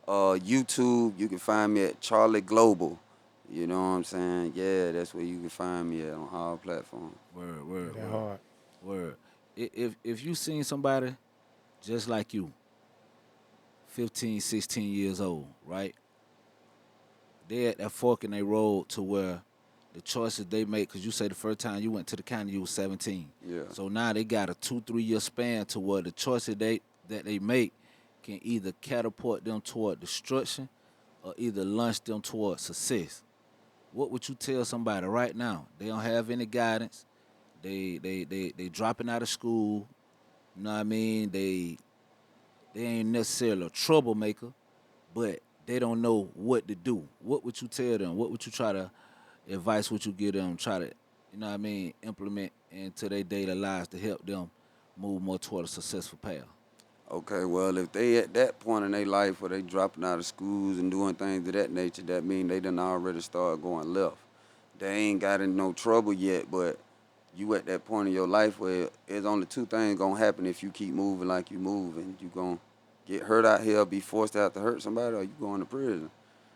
S2: YouTube, you can find me at Charlie Global. You know what I'm saying? Yeah, that's where you can find me at on all platforms.
S3: Word,
S1: Yeah,
S3: word,
S1: that
S3: word,
S1: hard.
S3: word. If you seen somebody just like you, 15, 16 years old, right? They at that fork in their road to where the choices they make, because you say the first time you went to the county, you was 17.
S2: Yeah.
S3: So now they got a 2-3 year span to where the choices that they make can either catapult them toward destruction or either launch them toward success. What would you tell somebody right now? They don't have any guidance. They dropping out of school. You know what I mean? They ain't necessarily a troublemaker, but they don't know what to do. What would you tell them? What would you try to advice would you give them? Try to, you know what I mean, implement into their daily lives to help them move more toward a successful path.
S2: Okay, well, if they at that point in their life where they dropping out of schools and doing things of that nature, that mean they done already started going left. They ain't got in no trouble yet, but you at that point in your life where there's only two things gonna happen if you keep moving like you moving. You gonna get hurt out here, be forced to have to hurt somebody, or you going to prison.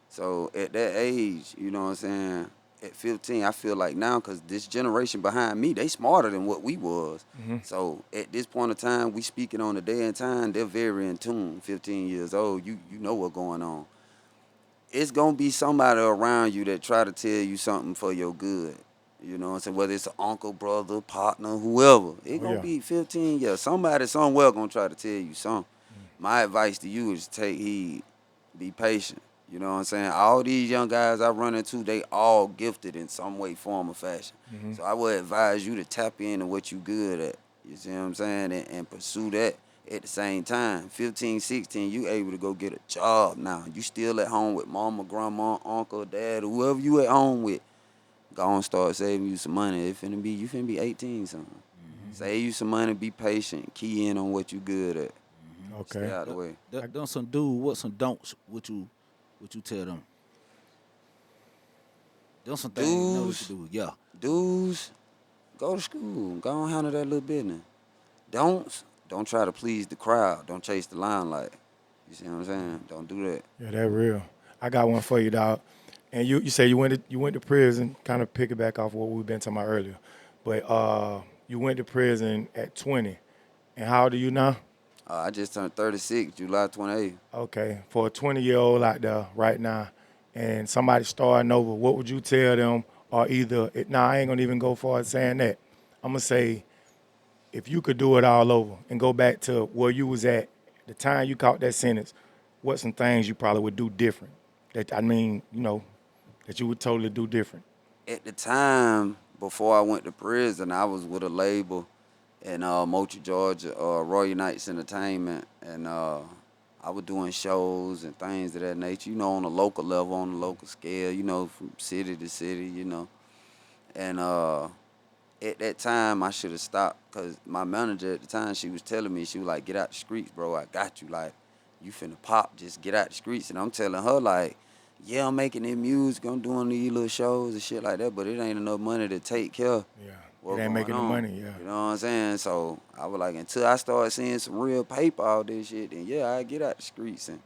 S2: So at that age, you know what I'm saying? At 15, I feel like now, because this generation behind me, they smarter than what we was. So at this point of time, we speaking on the day and time, they're very in tune. 15 years old, you know what's going on. It's gonna be somebody around you that try to tell you something for your good. You know what I'm saying? Whether it's an uncle, brother, partner, whoever. It
S1: Oh
S2: gonna
S1: yeah.
S2: be 15 years. Somebody somewhere gonna try to tell you something. My advice to you is take heed, be patient. You know what I'm saying? All these young guys I run into, they all gifted in some way, form, or fashion. So I would advise you to tap into what you good at. You see what I'm saying? And pursue that at the same time. 15, 16, you able to go get a job now. You still at home with mama, grandma, uncle, dad, whoever you at home with. Go and start saving you some money. You finna be 18 something. Save you some money, be patient, key in on what you good at. Stay
S1: Okay.
S2: out of the way.
S3: Them some do what some don'ts. What you tell them? Them some things. Know what you
S2: Dudes,
S3: do. Yeah.
S2: dudes, go to school. Go and handle that little business. Don't try to please the crowd. Don't chase the limelight. You see what I'm saying? Don't do that.
S1: Yeah, that real. I got one for you, dog. And you say you went to prison, kind of piggyback off what we've been talking about earlier. But you went to prison at 20. And how old are you now?
S2: I just turned 36, July 28th.
S1: Okay, for a 20-year-old out there right now, and somebody starting over, what would you tell them? Or either, I ain't gonna even go far as saying that. I'm gonna say, if you could do it all over and go back to where you was at the time you caught that sentence, what some things you probably would do different? That you would totally do different.
S2: At the time, before I went to prison, I was with a label in Moultrie, Georgia, Royal Unites Entertainment, and I was doing shows and things of that nature, on a local level, on a local scale, from city to city, And at that time, I should have stopped because my manager at the time, she was telling me, she was like, get out the streets, bro, I got you. Like, you finna pop, just get out the streets. And I'm telling her, like, yeah, I'm making this music, I'm doing these little shows and shit like that, but it ain't enough money to take care of
S1: Yeah,
S2: what's
S1: it ain't
S2: going
S1: making the
S2: on.
S1: money. Yeah,
S2: You know what I'm saying? So I was like, until I start seeing some real paper all this shit, then yeah, I get out the streets. And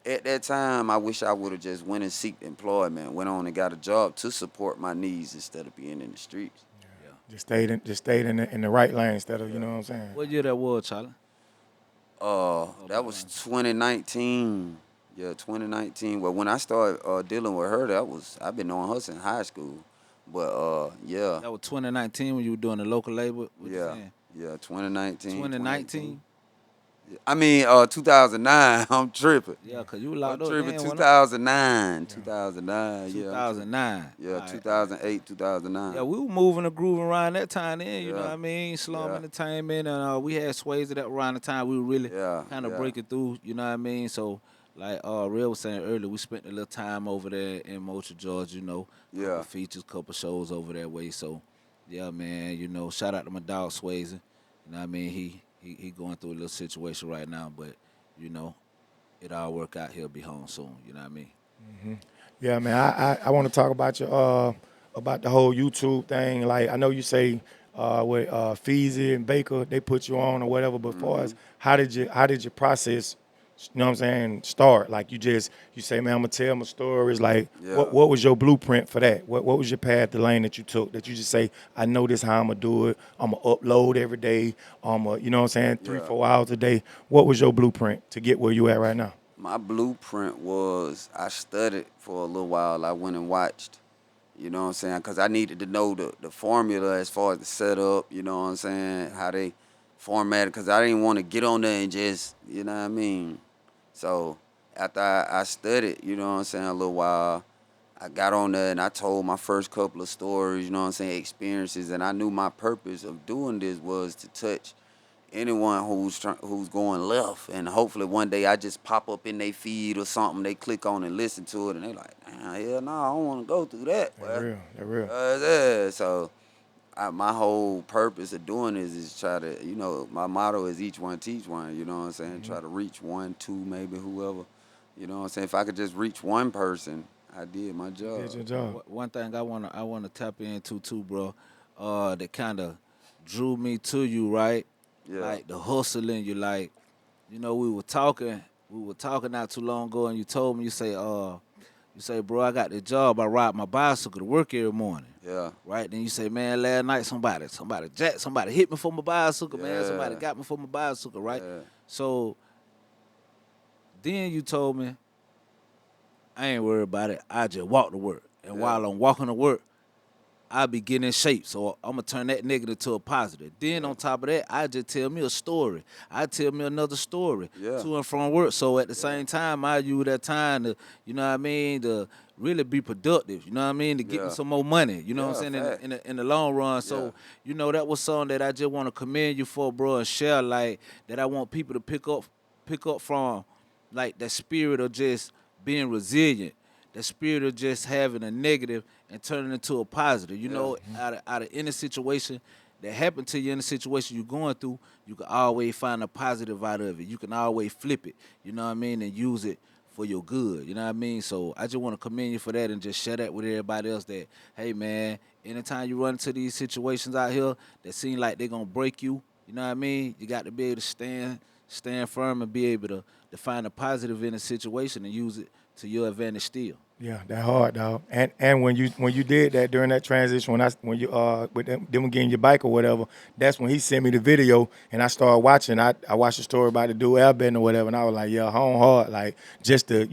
S2: at that time, I wish I would have just went and seeked employment, went on and got a job to support my needs instead of being in the streets.
S3: Yeah.
S1: just stayed in the right lane instead of
S2: Yeah.
S1: you know what I'm saying.
S3: What year that was, Charlie?
S2: That was 2019. Yeah, 2019. Well, when I started dealing with her, I've been knowing her since high school. But yeah,
S3: That was 2019 when you were doing the local label. What you
S2: yeah,
S3: saying?
S2: yeah, 2019,
S3: 2019?
S2: 2018. I mean, 2009. I'm tripping.
S3: Yeah, cause you were
S2: I'm
S3: locked up
S2: tripping.
S3: then, wasn't it?
S2: 2009. 2009. Yeah, I'm tripping.
S3: 2009.
S2: Yeah,
S3: All right.
S2: 2008, 2009.
S3: Yeah, we were moving and grooving around that time then, you know what
S2: Yeah.
S3: I mean? Slum
S2: Yeah.
S3: Entertainment, and we had Swayze that around the time we were really
S2: Yeah.
S3: kind of
S2: Yeah.
S3: breaking through, you know what I mean? So, like Rell was saying earlier, we spent a little time over there in Moultrie, Georgia, couple
S2: Yeah.
S3: features, couple shows over that way. So, yeah, man, shout out to my dog Swayze. You know what I mean? He going through a little situation right now, but, you know, it all work out. He'll be home soon, you know what I mean?
S1: Yeah, man. I want to talk about your about the whole YouTube thing. Like I know you say with Feezy and Baker they put you on or whatever, but far as how did your process, you know what I'm saying, start? Like you say, man, I'm gonna tell my stories. Like
S2: Yeah.
S1: what was your blueprint for that? What was your path, the lane that you took that you just say, I know this how I'm gonna do it. I'm gonna upload every day. You know what I'm saying, three,
S2: Yeah.
S1: 4 hours a day. What was your blueprint to get where you at right now?
S2: My blueprint was I studied for a little while. I went and watched, you know what I'm saying? Because I needed to know the formula as far as the setup, you know what I'm saying? How they format it. Because I didn't want to get on there and just, you know what I mean? So after I studied, you know what I'm saying, a little while, I got on there and I told my first couple of stories, you know what I'm saying, experiences. And I knew my purpose of doing this was to touch anyone who's going left, and hopefully one day I just pop up in their feed or something. They click on and listen to it, and they like, damn, hell no, I don't want to go through that.
S1: That real. That real.
S2: Yeah. So my whole purpose of doing this is try to, my motto is each one teach one. You know what I'm saying? Try to reach one, two, maybe whoever. You know what I'm saying? If I could just reach one person, I did my job.
S1: Did your job.
S3: One thing I wanna tap into too, bro. That kind of drew me to you, right?
S2: Yeah.
S3: Like the hustle in you, like we were talking not too long ago, and you told me you say, bro, I got the job. I ride my bicycle to work every morning.
S2: Yeah.
S3: Right? Then you say, man, last night somebody hit me for my bicycle, man. Somebody
S2: Yeah.
S3: got me for my bicycle, right?
S2: Yeah.
S3: So then you told me, I ain't worried about it. I just walk to work. And
S2: Yeah.
S3: while I'm walking to work, I be getting in shape. So I'm going to turn that negative to a positive. Then on top of that, I just tell me a story. I tell me another story
S2: Yeah.
S3: to and from work. So at the same time, I use that time to, you know what I mean, to really be productive. You know what I mean? To get me
S2: Yeah.
S3: some more money. You know what I'm
S2: Yeah,
S3: saying?
S2: fact.
S3: In the long run. So, that was something that I just want to commend you for, bro, and share, like, that I want people to pick up from, like, that spirit of just being resilient. The spirit of just having a negative and turning it into a positive. Out of any situation that happened to you, in the situation you're going through, you can always find a positive out of it. You can always flip it, you know what I mean, and use it for your good, you know what I mean? So I just want to commend you for that and just share that with everybody else that, hey, man, anytime you run into these situations out here that seem like they're going to break you, you know what I mean, you got to be able to stand firm and be able to find a positive in a situation and use it to your advantage still.
S1: Yeah, that hard, dog. And when you did that during that transition, when you with them getting your bike or whatever, that's when he sent me the video and I started watching. I watched the story about the dude airbending or whatever, and I was like, yeah, home hard, like just to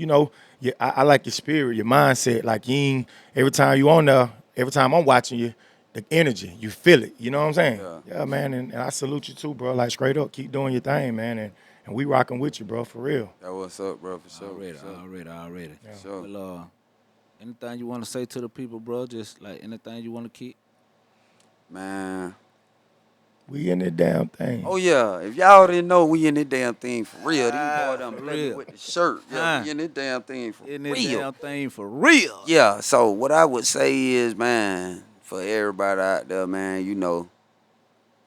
S1: yeah, I like your spirit, your mindset, like you ain't, every time you on there, every time I'm watching you, the energy, you feel it. You know what I'm saying?
S2: Yeah.
S1: Yeah, man, and I salute you too, bro. Like straight up, keep doing your thing, man, and we rocking with you, bro, for real.
S2: That what's up, bro, for sure.
S3: Already,
S2: For sure.
S3: already.
S2: For sure.
S3: Well, anything you want to say to the people, bro? Just like anything you want to keep.
S2: Man.
S1: We in that damn thing.
S2: Oh yeah, if y'all didn't know, we in this damn thing for real. These boys done
S3: For
S2: blessed me
S3: real.
S2: with the shirt. Yeah,
S3: Huh?
S2: we in this damn thing for
S3: In this
S2: real.
S3: damn thing for real.
S2: Yeah, so what I would say is, man, for everybody out there, man, you know,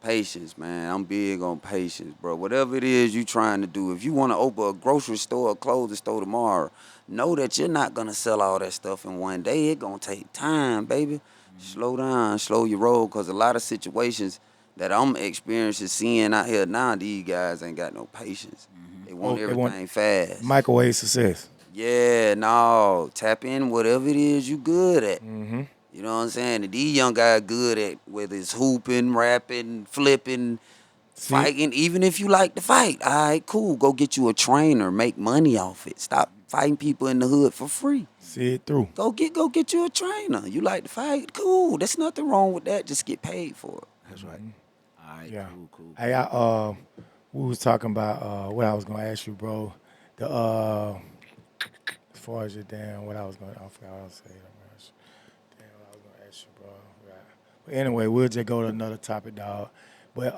S2: patience, man. I'm big on patience, bro. Whatever it is you trying to do, if you want to open a grocery store, a clothing store tomorrow, know that you're not gonna sell all that stuff in one day. It gonna take time, baby. Slow down, slow your roll, cause a lot of situations that I'm experiencing, seeing out here now, these guys ain't got no patience. They want
S1: Oh, they want
S2: everything fast.
S1: microwave success.
S2: Yeah, no, tap in whatever it is you good at.
S1: Mm-hmm.
S2: You know what I'm saying? And these young guys good at whether it's hooping, rapping, flipping,
S1: See,
S2: fighting. Even if you like to fight, all right, cool. Go get you a trainer, make money off it. Stop fighting people in the hood for free.
S1: see it through.
S2: Go get you a trainer. You like to fight, cool. There's nothing wrong with that. Just get paid for it.
S3: That's right. All right,
S1: Yeah.
S3: cool.
S1: Hey, we was talking about what I was gonna ask you, bro. The as far as your damn, what I was gonna, I forgot what I was saying. Damn, what I was gonna ask you, bro. Right. But anyway, we'll just go to another topic, dog. But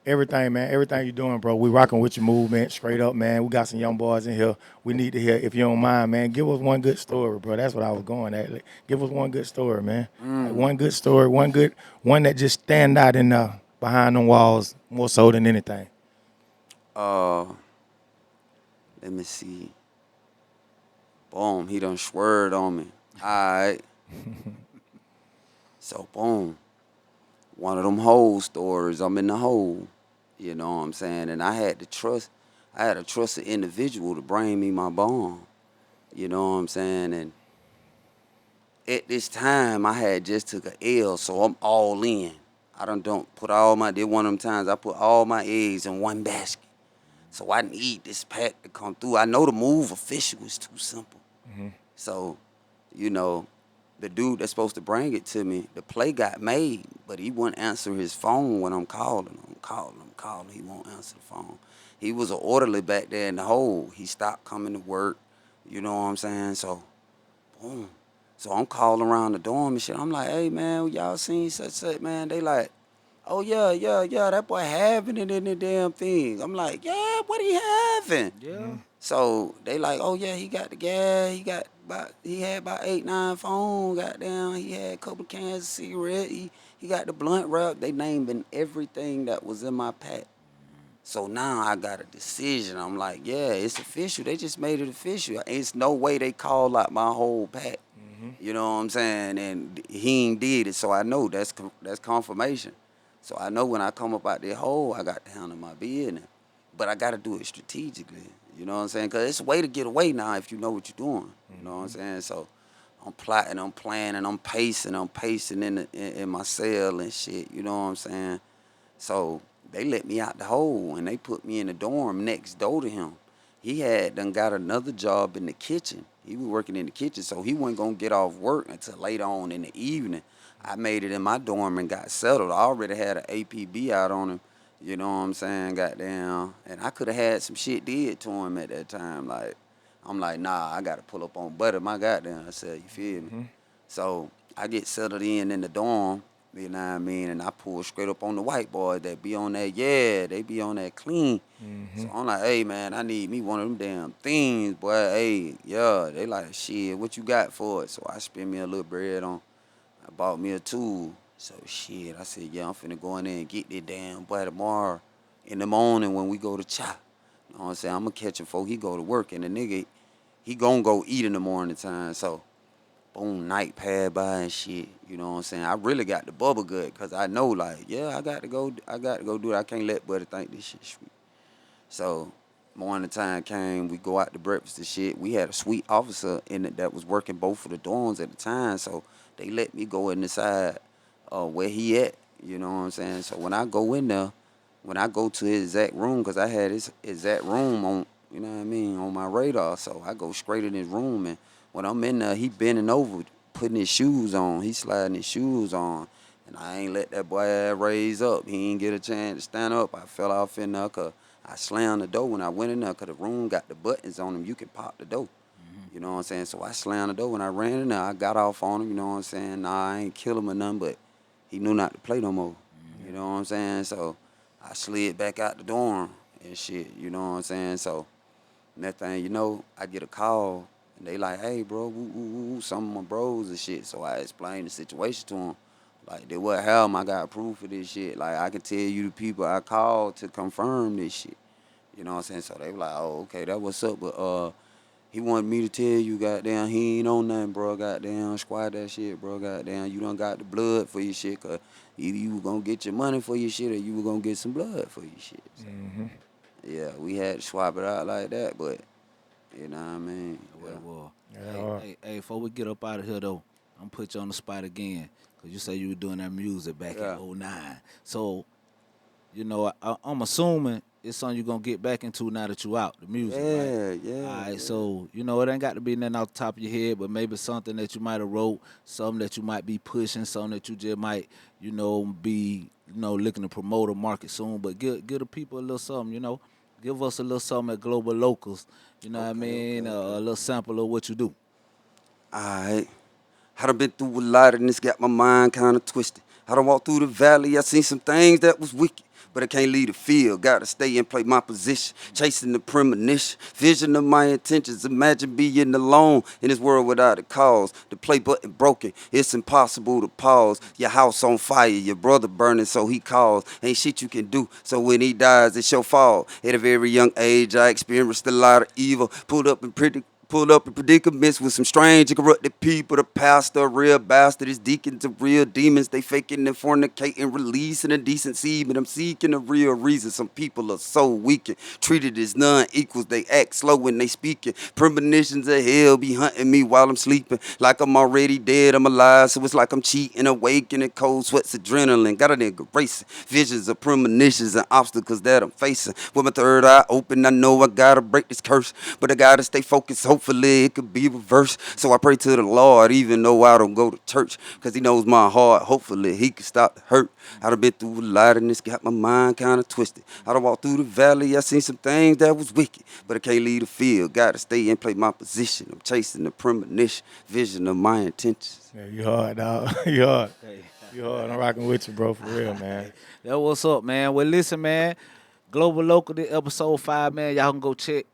S1: everything, man, everything you're doing, bro, we rocking with your movement, straight up, man. We got some young boys in here. We need to hear, if you don't mind, man, give us one good story, bro. That's what I was going at. Like, give us one good story, man. Like one good story, one that just stand out in behind them walls more so than anything.
S2: Uh, let me see. Boom, he done swerved on me. All right. So boom, one of them hole stories. I'm in the hole. You know what I'm saying? And I had to trust an individual to bring me my bond. You know what I'm saying? And at this time I had just took a L, so I'm all in. I don't put all my did one of them times I put all my eggs in one basket. So I need this pack to come through. I know the move official is too simple. So, you know, the dude that's supposed to bring it to me, the play got made, but he wouldn't answer his phone when I'm calling him. I'm calling. He won't answer the phone. He was an orderly back there in the hole. He stopped coming to work. You know what I'm saying? So, boom. So I'm calling around the dorm and shit. I'm like, hey, man, y'all seen such, man? They like, oh, yeah, that boy having it in the damn thing. I'm like, yeah, what he having?
S3: Yeah.
S2: So they like, oh yeah, he got the gas. He had about 8, 9 phones. Goddamn, he had a couple cans of cigarette. He got the blunt wrap. They named everything that was in my pack. So now I got a decision. I'm like, yeah, it's official. They just made it official. It's no way they called out my whole pack. You know what I'm saying? And he ain't did it, so I know that's confirmation. So I know when I come up out that hole, I got to handle my business. But I got to do it strategically. You know what I'm saying? Because it's a way to get away now if you know what you're doing. You know what I'm saying? So I'm plotting, I'm planning, I'm pacing in my cell and shit. You know what I'm saying? So they let me out the hole and they put me in the dorm next door to him. He had done got another job in the kitchen. He was working in the kitchen, so he wasn't gonna get off work until later on in the evening. I made it in my dorm and got settled. I already had an APB out on him. You know what I'm saying? Goddamn. And I could have had some shit did to him at that time. Like, I'm like, nah, I gotta pull up on butter my goddamn self, you feel me? So I get settled in the dorm, you know what I mean? And I pull straight up on the white boys that be on that, yeah, they be on that clean. So I'm like, hey, man, I need me one of them damn things, boy. Hey, yeah. They like, shit, what you got for it? So I spend me a little bread on, I bought me a tool. So shit, I said, yeah, I'm finna go in there and get that damn boy tomorrow in the morning when we go to chop. You know what I'm saying? I'm gonna catch him before he go to work. And the nigga, he gonna go eat in the morning time. So boom, night pad by and shit. You know what I'm saying? I really got the bubble gut because I know, like, yeah, I got to go do it. I can't let Buddy think this shit sweet. So Morning time came, we go out to breakfast and shit. We had a sweet officer in it that was working both of the dorms at the time, so they let me go in the side where he at. You know what I'm saying? So when I go in there, when I go to his exact room, because I had his exact room on, you know what I mean, on my radar. So I go straight in his room, and when I'm in there, he bending over, putting his shoes on. He sliding his shoes on. And I ain't let that boy raise up. He ain't get a chance to stand up. I fell off in there because I slammed the door when I went in there because the room got the buttons on them. You can pop the door. You know what I'm saying? So I slammed the door. When I ran in there, I got off on him. You know what I'm saying? Nah, I ain't kill him or nothing, but he knew not to play no more. You know what I'm saying? So I slid back out the dorm and shit. You know what I'm saying? So next thing you know, I get a call. And they like, hey, bro, some of my bros and shit. So I explained the situation to them. Like, they what hell, I got proof of this shit. Like, I can tell you the people I called to confirm this shit. You know what I'm saying? So they were like, oh, okay, that what's up. But he wanted me to tell you, goddamn, he ain't on nothing, bro. Goddamn, squad that shit, bro. Goddamn, you done got the blood for your shit. Cause either you were gonna get your money for your shit or you were gonna get some blood for your shit. So, yeah, we had to swap it out like that, but you know what I mean?
S3: What it was.
S1: Yeah.
S3: Hey, before we get up out of here though, I'm gonna put you on the spot again. Cause you say you were doing that music back
S2: Yeah.
S3: in '09. So, you know, I'm assuming it's something you're gonna get back into now that you out, the music, right?
S2: Yeah.
S3: All right, so, you know, it ain't got to be nothing off the top of your head, but maybe something that you might have wrote, something that you might be pushing, something that you just might, you know, be, you know, looking to promote or market soon. But give the people a little something, you know. Give us a little something at Global Locals, you know what I mean?
S2: Okay.
S3: A little sample of what you do.
S2: Alright. I done been through a lot and it's got my mind kind of twisted. I done walked through the valley, I seen some things that was wicked. But I can't leave the field, gotta stay and play my position. Chasing the premonition, vision of my intentions. Imagine being alone in this world without a cause. The play button broken, it's impossible to pause. Your house on fire, your brother burning, so he calls. Ain't shit you can do, so when he dies, it's your fault. At a very young age, I experienced a lot of evil. Pulled up in predicaments with some strange and corrupted people. The pastor, a real bastard. His deacons are real demons. They faking and fornicating, releasing indecency. But I'm seeking a real reason. Some people are so weak and treated as non-equals. They act slow when they speaking. Premonitions of hell be hunting me while I'm sleeping. Like I'm already dead, I'm alive. So it's like I'm cheating, awakening, cold sweats, adrenaline. Got a nigga racing. Visions of premonitions and obstacles that I'm facing. With my third eye open, I know I gotta break this curse. But I gotta stay focused. Hopefully it could be reversed. So I pray to the Lord, even though I don't go to church. Cause he knows my heart. Hopefully he can stop the hurt. I done been through a lot and it's got my mind kind of twisted. I done walked through the valley. I seen some things that was wicked. But I can't leave the field. Gotta stay and play my position. I'm chasing the premonition. Vision of my intentions.
S1: Yeah, you hard, dog. You hard.
S3: Hey.
S1: You hard. I'm rocking with you, bro, for real, man.
S3: That what's up, man. Well, listen, man. Global Local, this episode 5, man. Y'all can go check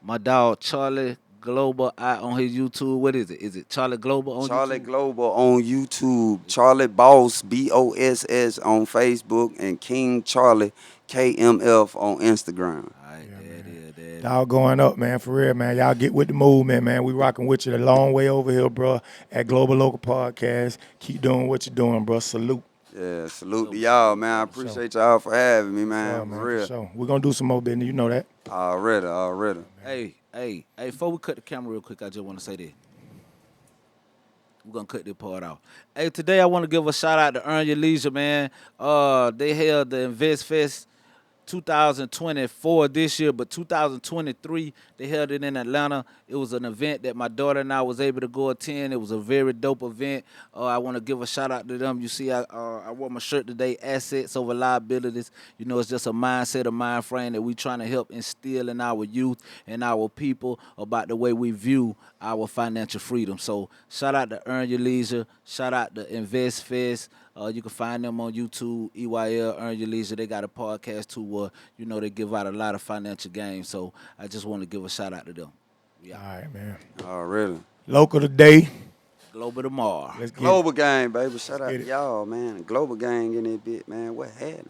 S3: my dog Charlie Global out on his YouTube. What is it? Is it Charlie Global on
S2: Charlie
S3: YouTube?
S2: Global on YouTube, Charlie Boss BOSS on Facebook, and King Charlie KMF on Instagram.
S3: All right,
S1: Yeah,
S3: there it
S1: man.
S3: is. There it is.
S1: Dog going up, man, for real, man. Y'all get with the movement, man. We rocking with you the long way over here, bro, at Global Local Podcast. Keep doing what you're doing, bro. Salute.
S2: Yeah, salute to y'all, man. I appreciate y'all for having me, man.
S1: Sure,
S2: For
S1: man,
S2: real.
S1: for sure. We're going to do some more business. You know that.
S2: Already.
S3: Hey, before we cut the camera real quick, I just want to say this. We're going to cut this part out. Hey, today I want to give a shout out to Earn Your Leisure, man. They held the Invest Fest 2024 this year, but 2023 they held it in Atlanta. It was an event that my daughter and I was able to go attend. It was a very dope event. I want to give a shout out to them. You see, I wore my shirt today, Assets Over Liabilities. You know, it's just a mindset, a mind frame that we trying to help instill in our youth and our people about the way we view our financial freedom. So shout out to Earn Your Leisure. Shout out to Invest Fest. You can find them on YouTube, EYL, Earn Your Leisure. They got a podcast too where, you know, they give out a lot of financial games. So I just want to give a shout out to them. Yeah.
S1: All right, man.
S2: Already.
S1: Local today.
S3: Global tomorrow.
S1: Let's get it.
S2: Global gang, baby. Shout out
S1: get
S2: to
S1: it.
S2: y'all, man. Global gang in that bit, man. What happened?